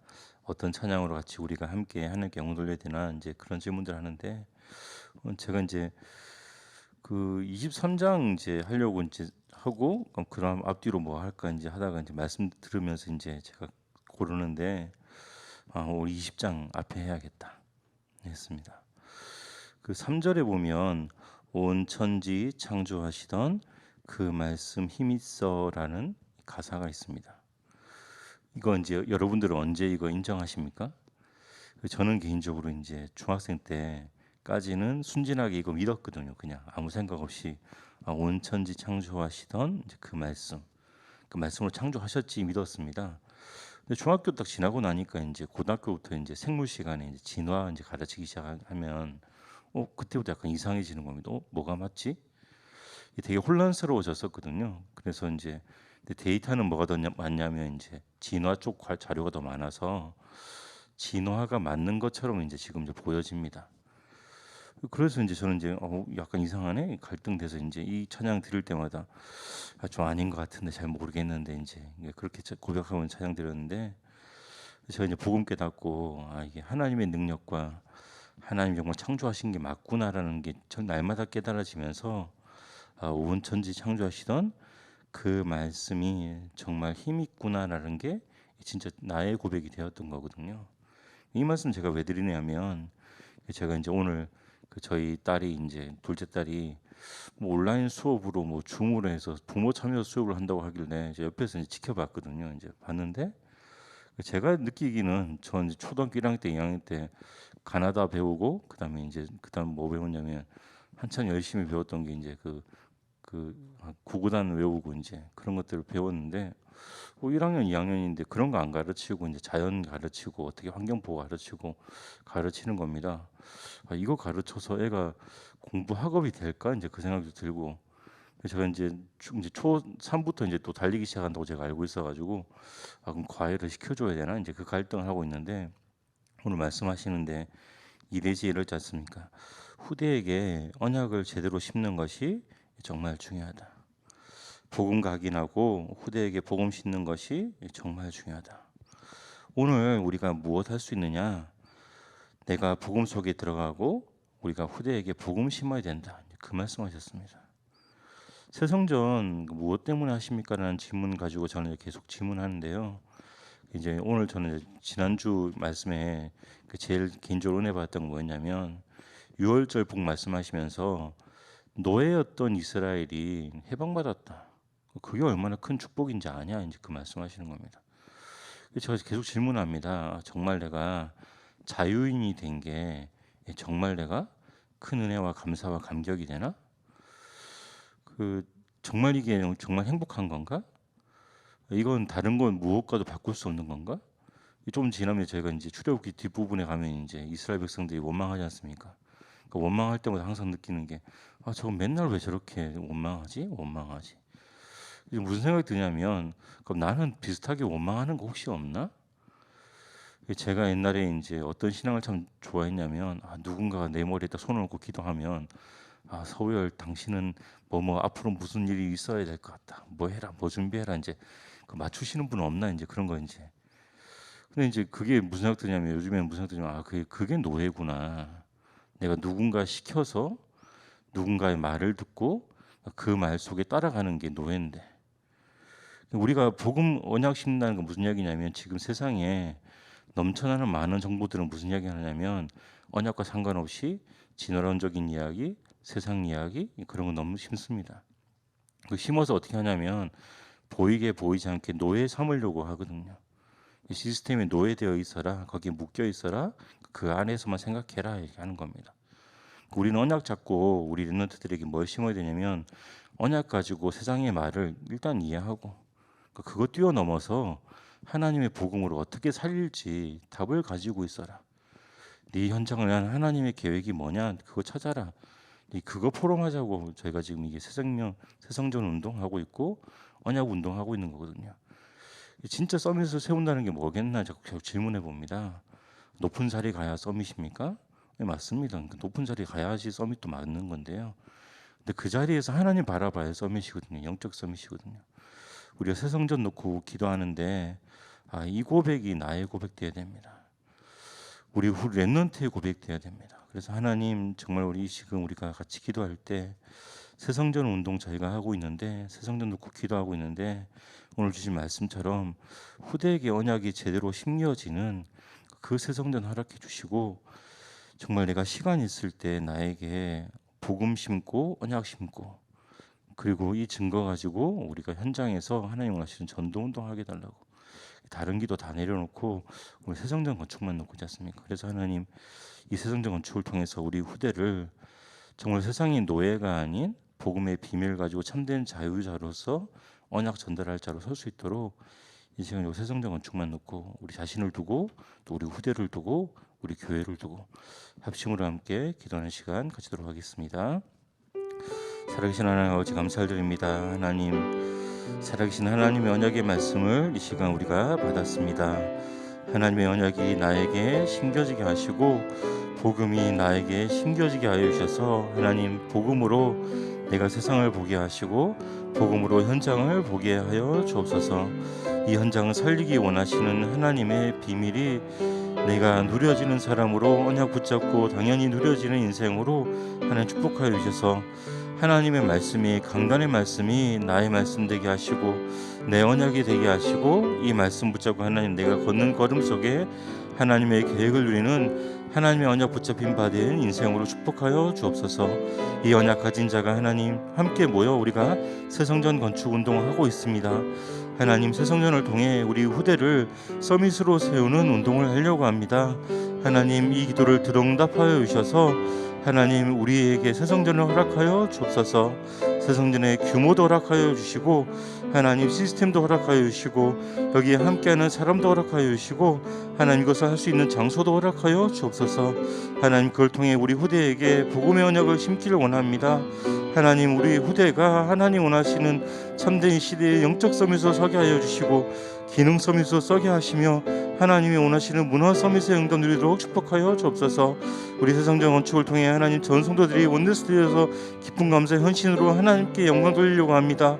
어떤 찬양으로 같이 우리가 함께 하나님께 영광 돌려야 되나? 이제 그런 질문들 하는데 제가 이제 그 23장 이제 하려고 이제 하고 그럼 앞뒤로 뭐 할까 이제 하다가 이제 말씀 들으면서 이제 제가 고르는데 우리 20장 앞에 해야겠다 했습니다. 그 3절에 보면 온 천지 창조하시던 그 말씀 힘있어라는 가사가 있습니다. 이거 이제 여러분들은 언제 이거 인정하십니까? 저는 개인적으로 이제 중학생 때까지는 순진하게 이거 믿었거든요. 그냥 아무 생각 없이 온 천지 창조하시던 이제 그 말씀으로 창조하셨지 믿었습니다. 근데 중학교 딱 지나고 나니까 이제 고등학교부터 이제 생물 시간에 이제 진화 이제 가르치기 시작하면 그때부터 약간 이상해지는 겁니다. 뭐가 맞지? 되게 혼란스러워졌었거든요. 그래서 이제 데이터는 뭐가 더 많냐면 이제 진화 쪽 자료가 더 많아서 진화가 맞는 것처럼 이제 지금 이제 보여집니다. 그래서 이제 저는 이제 약간 이상하네 갈등돼서 이제 이 찬양 드릴 때마다 좀 아닌 것 같은데 잘 모르겠는데 이제 그렇게 고백하고 찬양 드렸는데 제가 이제 복음 깨닫고 이게 하나님의 능력과 하나님 정말 창조하신 게 맞구나라는 게 전 날마다 깨달아지면서 온 천지 창조하시던 그 말씀이 정말 힘 있구나라는 게 진짜 나의 고백이 되었던 거거든요. 이 말씀 제가 왜 드리냐면 제가 이제 오늘 저희 딸이 이제 둘째 딸이 뭐 온라인 수업으로 뭐 줌으로 해서 부모 참여 수업을 한다고 하길래 제가 옆에서 이제 지켜봤거든요. 이제 봤는데 제가 느끼기는 전 이제 초등학교 1학년 때 2학년 때 가나다 배우고 그다음 뭐 배웠냐면 한참 열심히 배웠던 게 이제 그 구구단 외우고 이제 그런 것들을 배웠는데 1학년 2학년인데 그런 거 안 가르치고 이제 자연 가르치고 어떻게 환경 보호 가르치는 겁니다. 이거 가르쳐서 애가 공부 학업이 될까 이제 그 생각도 들고 제가 이제 초3부터 이제 또 달리기 시작한다고 제가 알고 있어가지고 그럼 과외를 시켜줘야 되나 이제 그 갈등을 하고 있는데 오늘 말씀하시는데 이래지 이럴지 않습니까? 후대에게 언약을 제대로 심는 것이 정말 중요하다. 복음 각인하고 후대에게 복음 심는 것이 정말 중요하다. 오늘 우리가 무엇 할 수 있느냐? 내가 복음 속에 들어가고 우리가 후대에게 복음 심어야 된다. 그 말씀하셨습니다. 새성전 무엇 때문에 하십니까라는 질문 가지고 저는 계속 질문하는데요. 이제 오늘 저는 지난주 말씀에 제일 개인적으로 은혜 받았던 건 뭐였냐면 6월절 복 말씀하시면서 노예였던 이스라엘이 해방받았다. 그게 얼마나 큰 축복인지 아냐 이제 그 말씀하시는 겁니다. 제가 계속 질문합니다. 정말 내가 자유인이 된 게 정말 내가 큰 은혜와 감사와 감격이 되나? 정말 이게 정말 행복한 건가? 이건 다른 건 무엇과도 바꿀 수 없는 건가? 좀 지나면 제가 이제 출애굽기 뒷부분에 가면 이제 이스라엘 백성들이 원망하지 않습니까? 원망할 때마다 항상 느끼는 게 저건 맨날 왜 저렇게 원망하지? 무슨 생각이 드냐면 그럼 나는 비슷하게 원망하는 거 혹시 없나? 제가 옛날에 이제 어떤 신앙을 참 좋아했냐면 누군가가 내 머리에다 손을 얹고 기도하면 서우열 당신은 뭐 앞으로 무슨 일이 있어야 될 것 같다. 뭐 해라, 뭐 준비해라 이제 맞추시는 분 없나 이제 그런 거 이제. 근데 이제 그게 무슨 생각 드냐면 요즘에는 무슨 생각 드냐면 그게 노예구나. 내가 누군가 시켜서 누군가의 말을 듣고 그 말 속에 따라가는 게 노예인데. 우리가 복음 언약 심는다는 건 무슨 이야기냐면 지금 세상에 넘쳐나는 많은 정보들은 무슨 이야기 하냐면 언약과 상관없이 진화론적인 이야기, 세상 이야기 그런 거 너무 심습니다. 심어서 어떻게 하냐면 보이게 보이지 않게 노예 삼으려고 하거든요. 이 시스템에 노예되어 있어라, 거기에 묶여 있어라, 그 안에서만 생각해라 이렇게 하는 겁니다. 우리는 언약 잡고 우리 렘넌트들에게 뭘 심어야 되냐면 언약 가지고 세상의 말을 일단 이해하고 그거 뛰어넘어서 하나님의 복음으로 어떻게 살릴지 답을 가지고 있어라. 네 현장을 위한 하나님의 계획이 뭐냐 그거 찾아라. 그거 포럼하자고 저희가 지금 이게 새성전 운동하고 있고 언약 운동하고 있는 거거든요. 진짜 서밋을 세운다는 게 뭐겠나 자꾸 질문해 봅니다. 높은 자리 가야 서밋입니까? 네, 맞습니다. 높은 자리 가야지 서밋도 맞는 건데요. 근데 그 자리에서 하나님 바라봐야 서밋이거든요. 영적 서밋이거든요. 우리가 새성전 놓고 기도하는데 이 고백이 나의 고백돼야 됩니다. 우리 렘넌트의 고백돼야 됩니다. 그래서 하나님 정말 지금 우리가 같이 기도할 때 새성전 운동 저희가 하고 있는데 새성전 놓고 기도하고 있는데 오늘 주신 말씀처럼 후대에게 언약이 제대로 심겨지는 그 새성전 허락해 주시고 정말 내가 시간 있을 때 나에게 복음 심고 언약 심고 그리고 이 증거 가지고 우리가 현장에서 하나님 원하시는 전도 운동하게 달라고 다른 기도 다 내려놓고 우리 새성전 건축만 놓고 있지 않습니까? 그래서 하나님 이 새성전 건축을 통해서 우리 후대를 정말 세상의 노예가 아닌 복음의 비밀 가지고 참된 자유자로서 언약 전달할 자로 설 수 있도록 이 시간 요 새성전 건축만 놓고 우리 자신을 두고 또 우리 후대를 두고 우리 교회를 두고 합심으로 함께 기도하는 시간 가지도록 하겠습니다. 살아계신 하나님 아버지 감사드립니다. 하나님 살아계신 하나님의 언약의 말씀을 이 시간 우리가 받았습니다. 하나님의 언약이 나에게 심겨지게 하시고 복음이 나에게 심겨지게 하여 주셔서 하나님 복음으로 내가 세상을 보게 하시고 복음으로 현장을 보게 하여 주옵소서. 이 현장을 살리기 원하시는 하나님의 비밀이 내가 누려지는 사람으로 언약 붙잡고 당연히 누려지는 인생으로 하나님 축복하여 주셔서 하나님의 말씀이 강단의 말씀이 나의 말씀 되게 하시고 내 언약이 되게 하시고 이 말씀 붙잡고 하나님 내가 걷는 걸음 속에 하나님의 계획을 누리는 하나님의 언약 붙잡힌 바 된 인생으로 축복하여 주옵소서. 이 언약 가진 자가 하나님 함께 모여 우리가 새성전 건축 운동을 하고 있습니다. 하나님 새성전을 통해 우리 후대를 서밋으로 세우는 운동을 하려고 합니다. 하나님 이 기도를 들응답하여 주셔서 하나님 우리에게 새성전을 허락하여 주옵소서. 새성전의 규모도 허락하여 주시고 하나님 시스템도 허락하여 주시고 여기에 함께하는 사람도 허락하여 주시고 하나님 이것을 할 수 있는 장소도 허락하여 주옵소서. 하나님 그걸 통해 우리 후대에게 복음의 언약을 심기를 원합니다. 하나님 우리 후대가 하나님 원하시는 참된 시대의 영적 서밋으로 서게 하여 주시고 기능 서밋으로 서게 하시며 하나님이 원하시는 문화 서밋의 응답 누리도록 축복하여 주옵소서. 우리 새성전 건축을 통해 하나님 전 성도들이 원내스트에서 기쁨 감사의 헌신으로 하나님께 영광 돌리려고 합니다.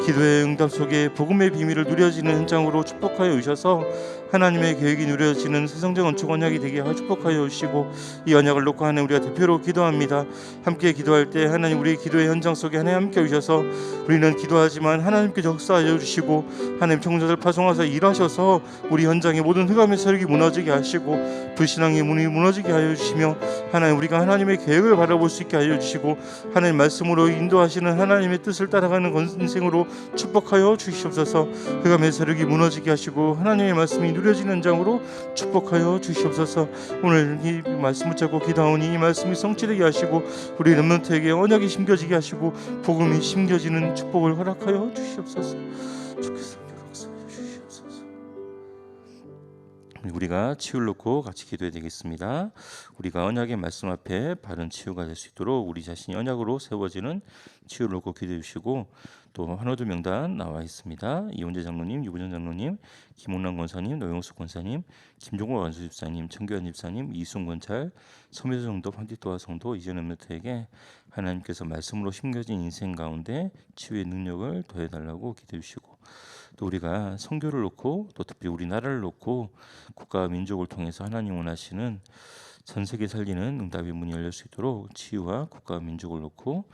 기도의 응답 속에 복음의 비밀을 누려지는 현장으로 축복하여 주셔서 하나님의 계획이 누려지는 새성전 건축 언약이 되게 축복하여 주시고 이 언약을 놓고 하나님 우리가 대표로 기도합니다. 함께 기도할 때 하나님 우리 기도의 현장 속에 하나님 함께 주셔서 우리는 기도하지만 하나님께 역사하여 주시고 하나님 청자들 파송하사 일하셔서 우리 현장의 모든 흑암의 세력이 무너지게 하시고 불신앙의 문이 무너지게 하여 주시며 하나님 우리가 하나님의 계획을 바라볼 수 있게 하여 주시고 하나님 말씀으로 인도하시는 하나님의 뜻을 따라가는 인생으로 축복하여 주시옵소서. 흑암의 세력이 무너지게 하시고 하나님의 말씀이 누려지는 현장으로 축복하여 주시옵소서. 오늘 이 말씀 붙잡고 기도하오니 이 말씀이 성취되게 하시고 우리 렘넌트에게 언약이 심겨지게 하시고 복음이 심겨지는 축복을 허락하여 주시옵소서. 주께서 역사하여 주시옵소서. 우리가 치유를 놓고 같이 기도해야 되겠습니다. 우리가 언약의 말씀 앞에 바른 치유가 될 수 있도록 우리 자신이 언약으로 세워지는 치유를 놓고 기도해 주시고 또 환호도 명단 나와 있습니다. 이원재 장로님, 유부전 장로님, 김홍남 권사님, 노영숙 권사님, 김종호 원수 집사님, 정교한 집사님, 이순 권찰, 서미수 성도, 판티토아 성도, 이전 엠너트에게 하나님께서 말씀으로 심겨진 인생 가운데 치유의 능력을 더해달라고 기도해 주시고 또 우리가 선교를 놓고 또 특히 우리나라를 놓고 국가와 민족을 통해서 하나님 원하시는 전 세계 살리는 응답의 문이 열릴 수 있도록 치유와 국가와 민족을 놓고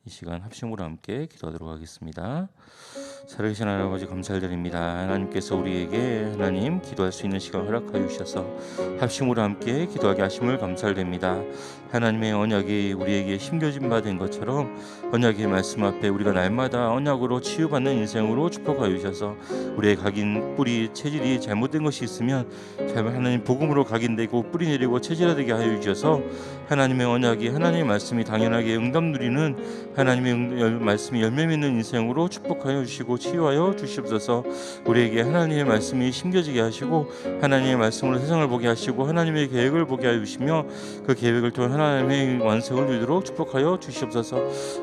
이 시간 합심으로 함께 기도하도록 하겠습니다. 살아계신 하나님 아버지 감사드립니다. 하나님께서 우리에게 하나님 기도할 수 있는 시간 허락하여 주셔서 합심으로 함께 기도하게 하심을 감사드립니다. 하나님의 언약이 우리에게 심겨진 바 된 것처럼 언약의 말씀 앞에 우리가 날마다 언약으로 치유받는 인생으로 축복하여 주셔서 우리의 각인 뿌리 체질이 잘못된 것이 있으면 하나님 복음으로 각인되고 뿌리 내리고 체질화되게 하여 주셔서 하나님의 언약이 하나님의 말씀이 당연하게 응답 누리는 하나님의 말씀이 열매 맺는 인생으로 축복하여 주시고 치유하여 주시옵소서. 우리에게 하나님의 말씀이 심겨지게 하시고 하나님의 말씀으로 세상을 보게 하시고 하나님의 계획을 보게 하여 주시며 그 계획을 통해 하나님의 완성을 이루도록 축복하여 주시옵소서.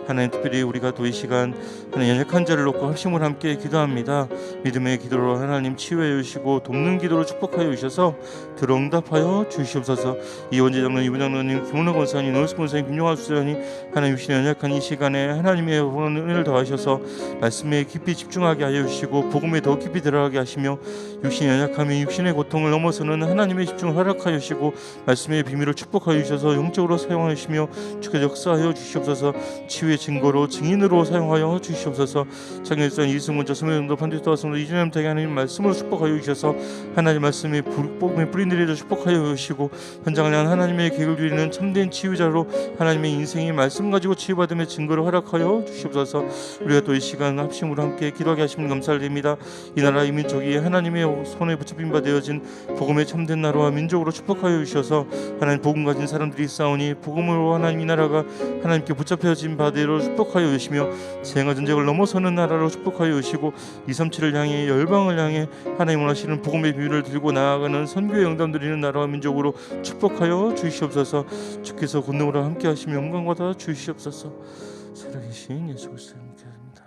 하나님 특별히 우리가 또 이 시간 하나님 연약한 자를 놓고 합심을 함께 기도합니다. 믿음의 기도로 하나님 치유해 주시고 돕는 기도로 축복하여 주셔서 들응답하여 주시옵소서. 이원재 장로님, 이부 장로님, 김은호 권사님, 노스 권사님, 김용환 수사님 하나님 주신 연약한 이 시간에 하나님의 은혜를 더하셔서 말씀에 깊이 집중하게 하여 주시고 복음에 더 깊이 들어가게 하시며 육신의 연약함이 육신의 고통을 넘어서는 하나님의 집중을 허락하여 주시고 말씀의 비밀을 축복하여 주셔서 영적으로 사용하여 주시며 주께서 역사하여 주시옵소서. 치유의 증거로 증인으로 사용하여 주시옵소서. 창현일산 이승문자 소매정도 판티토아 성도 이준현 대개 하나님 말씀으로 축복하여 주셔서 하나님 말씀에 복음의 뿌리 내리려 축복하여 주시고 현장을 향한 하나님의 계획을 누리는 참된 치유자로 하나님의 인생의 말씀 가지고 치유받음의 증거를 허락하여 주시옵소서. 우리가 또 이 시간 합심으로 함께 기도하게 하시면 감사드립니다. 이 나라 이 민족이 하나님의 손에 붙잡힌 바 되어진 복음의 참된 나라와 민족으로 축복하여 주셔서 하나님 복음 가진 사람들이 싸우니 복음으로 하나님 이 나라가 하나님께 붙잡혀진 바대로 축복하여 주시며 재앙과 전쟁을 넘어서는 나라로 축복하여 주시고 237을 향해 열방을 향해 하나님 원하시는 복음의 비밀을 들고 나아가는 선교의 영담 드리는 나라와 민족으로 축복하여 주시옵소서. 주께서 권능으로 함께 하시며 영광 받아 주시옵소서. 살아계신 예수 그리스도의 기도합니다.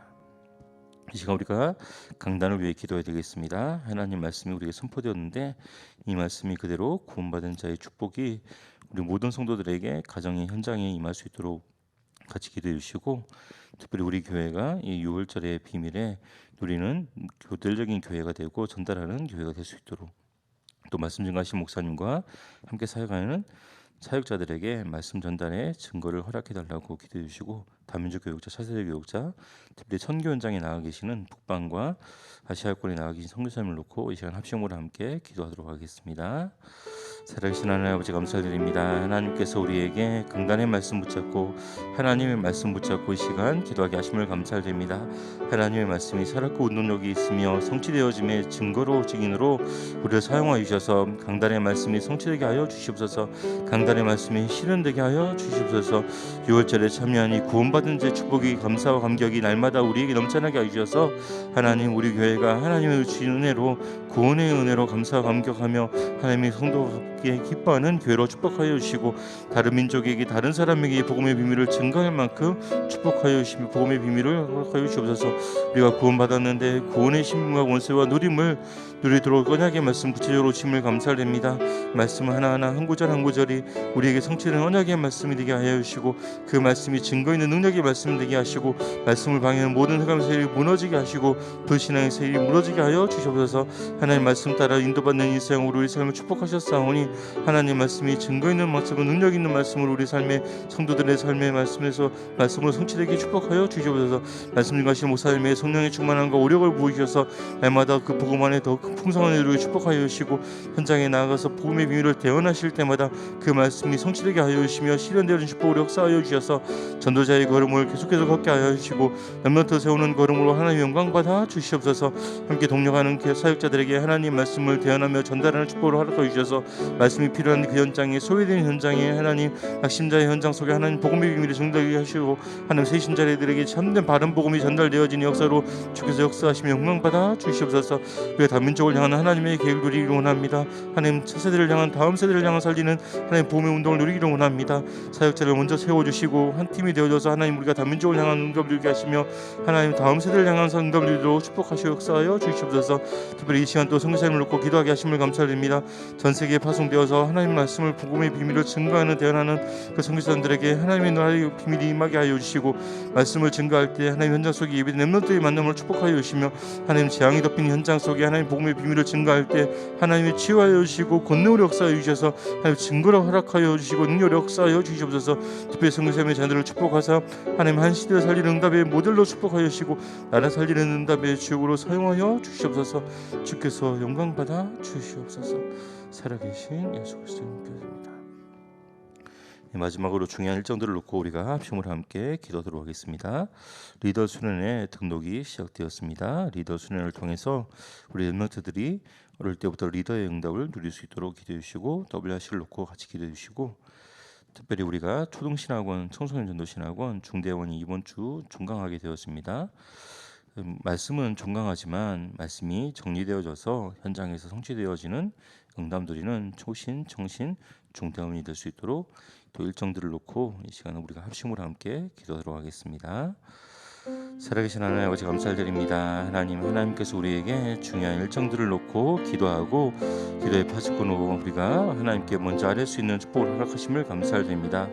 이 시간 우리가 강단을 위해 기도해야 되겠습니다. 하나님 말씀이 우리에게 선포되었는데 이 말씀이 그대로 구원받은 자의 축복이 우리 모든 성도들에게 가정의 현장에 임할 수 있도록 같이 기도해 주시고, 특별히 우리 교회가 이 6월절의 비밀에 누리는 교들적인 교회가 되고 전달하는 교회가 될 수 있도록, 또 말씀 증거하신 목사님과 함께 사역하는 사역자들에게 말씀 전달의 증거를 허락해 달라고 기도해 주시고, 다민족 교육자, 차세대 교육자, 특별히 선교 현장에 나가 계시는 북방과 아시아권에 나가 계신 선교사님을 놓고 이 시간 합심으로 함께 기도하도록 하겠습니다. 살아계신 하나님 아버지 감사드립니다. 하나님께서 우리에게 강단의 말씀 붙잡고 하나님의 말씀 붙잡고 이 시간 기도하게 하심을 감사드립니다. 하나님의 말씀이 살았고 운동력이 있으며 성취되어짐의 증거로 증인으로 우리를 사용하여 주셔서 강단의 말씀이 성취되게 하여 주시옵소서. 강단의 말씀이 실현되게 하여 주시옵소서. 6월절에 참여하니 구원받은 제 축복이 감사와 감격이 날마다 우리에게 넘쳐나게 하여 주셔서 하나님, 우리 교회가 하나님의 주신 은혜로, 구원의 은혜로 감사와 감격하며 하나님의 성도가 기뻐하는 교회로 축복하여 주시고, 다른 민족에게, 다른 사람에게 복음의 비밀을 증거할 만큼 축복하여 주시며 복음의 비밀을 허락하여 주옵소서. 우리가 구원받았는데 구원의 신분과 원세와 누림을 누리도록 언약의 말씀 구체적으로 주심을 감사드립니다. 말씀 하나하나 한 구절 한 구절이 우리에게 성취되는 언약의 말씀이 되게 하여 주시고, 그 말씀이 증거 있는 능력의 말씀이 되게 하시고, 말씀을 방해하는 모든 흑암 세력이 무너지게 하시고 불신앙의 세력이 무너지게 하여 주시옵소서. 하나님 말씀 따라 인도받는 인생으로 우리 삶을 축복하셨사오니, 하나님 말씀이 증거 있는 말씀으로, 능력 있는 말씀으로 우리 삶의 성도들의 삶의 말씀에서 말씀으로 성취되게 축복하여 주시옵소서. 말씀 중하신 목사님의 성령의 충만함과 오력을 부으셔서 날마다 그 복음 안에 더 큰 풍성한 은혜로 축복하여 주시고, 현장에 나아가서 복음의 비밀을 대언하실 때마다 그 말씀이 성취되게 하여 주시며 실현되는 축복으로 역사하여 주셔서 전도자의 걸음을 계속해서 걷게 하여 주시고, 렘넌트 세우는 걸음으로 하나님 영광 받아 주시옵소서. 함께 동력하는 사역자들에게 하나님 말씀을 대언하며 전달하는 축복으로 허락하여 주셔서 말씀이 필요한 그 현장에, 소외된 현장에, 하나님 낙심자의 현장 속에 하나님 복음의 비밀이 전달되게 하시고, 하나님 세신자들에게 참된 바른 복음이 전달되어지는 역사로 주께서 역사하시며 영광 받아 주시옵소서. 우리가 다민족을 향한 하나님의 계획을 누리기를 원합니다. 하나님 차세대를 향한, 다음 세대를 향한 살리는 하나님 복음의 운동을 누리기를 원합니다. 사역자를 먼저 세워주시고 한 팀이 되어져서 하나님 우리가 다민족을 향한 응답을 누리게 하시며 하나님 다음 세대를 향한 응답을 누리도록 축복하시고 역사하여 주시옵소서. 특별히 이 시간 또 선교사님을 놓고 기도하게 하심을 감사드립니다. 전 세계에 파송되어서 하나님 말씀을, 복음의 비밀을 증거하는, 대언하는 그 선교사님들에게 하나님의 나라의 비밀이 임하게 하여 주시고, 말씀을 증거할 때 하나님 현장 속에 예배된 렘넌트의 만남을 축복하여 주시며, 하나님 재앙이 덮인 현장 속에 하나님 복음의 비밀을 증거할 때 하나님의 치유하여 주시고 권능으로 역사하여 주셔서 하나님 증거로 허락하여 주시고 능력으로 역사하여 주시옵소서. 특별히 선교사님의 자녀들을 축복하사 하나님 한 시대를 살리는 응답의 모델로 축복하여 주시고, 나라 살리는 응답의 주역으로 사용하여 주시옵소서. 주께서 영광 받아 주시옵소서. 살아계신 예수 그리스도의 기도드립니다. 마지막으로 중요한 일정들을 놓고 우리가 합심으로 함께 기도하도록 하겠습니다. 리더 수련회 등록이 시작되었습니다. 리더 수련회를 통해서 우리 렘넌트들이 어릴 때부터 리더의 응답을 누릴 수 있도록 기도해 주시고, WRC를 놓고 같이 기도해 주시고, 특별히 우리가 초등신학원, 청소년 전도신학원 중대원이 이번 주 종강하게 되었습니다. 말씀은 종강하지만 말씀이 정리되어져서 현장에서 성취되어지는 응답 누리는 초신, 청신, 중대원이 될 수 있도록 또 일정들을 놓고 이 시간에 우리가 합심으로 함께 기도하도록 하겠습니다. 살아계신 하나님 아버지 감사드립니다. 하나님께서 우리에게 중요한 일정들을 놓고 기도하고 기도의 파수꾼으로 우리가 하나님께 먼저 아뢰 수 있는 축복을 허락하심을 감사드립니다.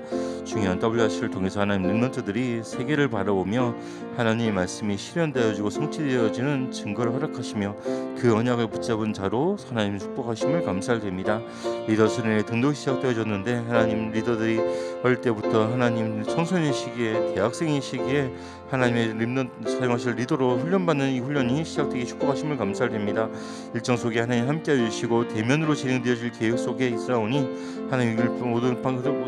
중요한 WRC를 통해서 하나님 렘넌트들이 세계를 바라보며 하나님의 말씀이 실현되어지고 성취되어지는 증거를 허락하시며 그 언약을 붙잡은 자로 하나님 축복하심을 감사드립니다. 리더 수련회 등록이 시작되어졌는데 하나님 리더들이 어릴 때부터 하나님 청소년 시기에, 대학생의 시기에 하나님의 렘넌트 사용하실 리더로 훈련받는 이 훈련이 시작되기 축복하심을 감사드립니다. 일정 속에 하나님 함께하여 주시고 대면으로 진행되어질 계획 속에 있사오니 하나님 모든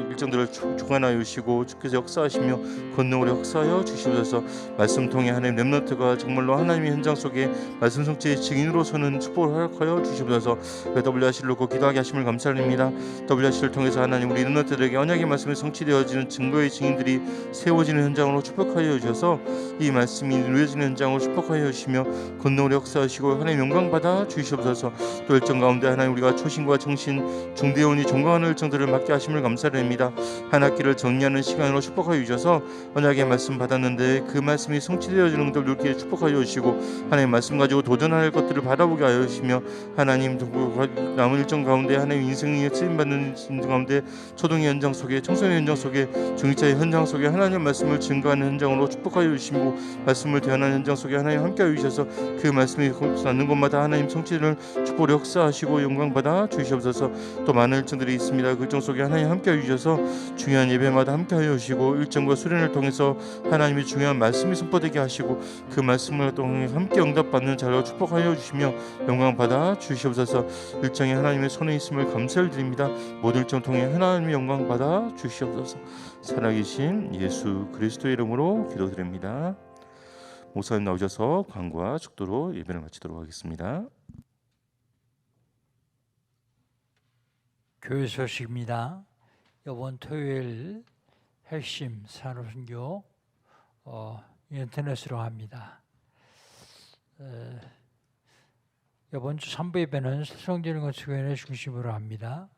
일정들을 주관하여 주시고 주께서 역사하시며 권능으로 역사하여 주시옵소서. 말씀 통해 하나님 렘넌트가 정말로 하나님의 현장 속에 말씀 성취의 증인으로 서는 축복을 허락하여 주시옵소서. WRC를 놓고 기도하게 하심을 감사드립니다. WRC를 통해서 하나님 우리 렘넌트들에게 언약의 말씀이 성취되어지는 증거의 증인들이 세워지는 현장으로 축복하여 주셔서 이 말씀이 누려지는 현장으로 축복하여 주시며 권능으로 역사하시고 하나님 영광 받아 주시옵소서. 또 열정 가운데 하나님 우리가 초신과 정신 중대원이 종강하는 열정들을 맡게 하심을 감사드립니다. 한 학기를 정리하는 시간으로 축복하여 주셔서 언약의 말씀 받았는데 그 말씀이 성취되어지는 것들 이렇게 축복하여 주시고 하나님 말씀 가지고 도전할 것들을 바라보게 하여 주시며 하나님 남은 일정 가운데 하나님 인생이 쓰임받는 가운데 초등의 현장 속에 청소년 현장 속에 중2차의 현장 속에 하나님 말씀을 증거하는 현장으로 축복하여 주시고 말씀을 대하는 현장 속에 하나님 함께하여 주셔서 그 말씀이 닿는 곳마다 하나님 성취를 축복을 역사하시고 영광 받아 주시옵소서. 또 많은 일정들이 있습니다. 그 일정 속에 하나님 함께하여 주셔서 중요한 예배마다 함께하여 주시고 일정과 수련을 통해서 하나님의 중요한 말씀이 선포되게 하시고 그 말씀을 통해 함께 응답받는 자로 축복하여 주시며 영광 받아 주시옵소서. 일정에 하나님의 손에 있음을 감사를 드립니다. 모든 일정 통해 하나님의 영광 받아 주시옵소서. 살아계신 예수 그리스도의 이름으로 기도드립니다. 목사님 나오셔서 광고와 축도로 예배를 마치도록 하겠습니다. 교회 소식입니다. 이번 토요일 핵심 산업선교 인터넷으로 합니다. 이번 주 3부 예배는 새성전건축위원회 중심으로 합니다.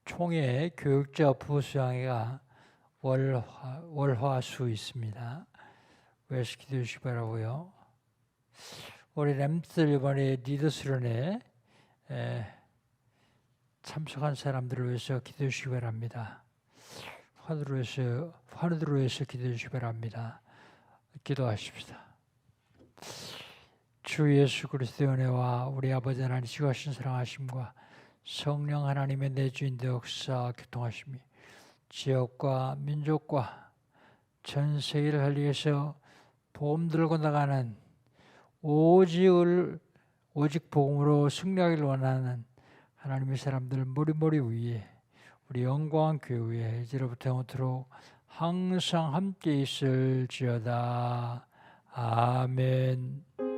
총회 교육자 부수양회가 월화수 있습니다. 그래서 기도해 주시기 바라고요. 우리 램들 이번에 리더 수련회 참석한 사람들을 위해서 기도해 주시기 바랍니다. 환우들을 위해서 기도해 주시기 바랍니다. 기도하십시다. 주 예수 그리스도의 은혜와 우리 아버지 하나님 지구하신 사랑하심과 성령 하나님의 내주인대 역사 교통하심이 지역과 민족과 전 세계를 살리기 도움 들고 나가는 오직 복음으로 승리하기를 원하는 하나님의 사람들 머리머리 위에 우리 영광 교회 위에 이제로부터 영원토록 항상 함께 있을지어다. 아멘.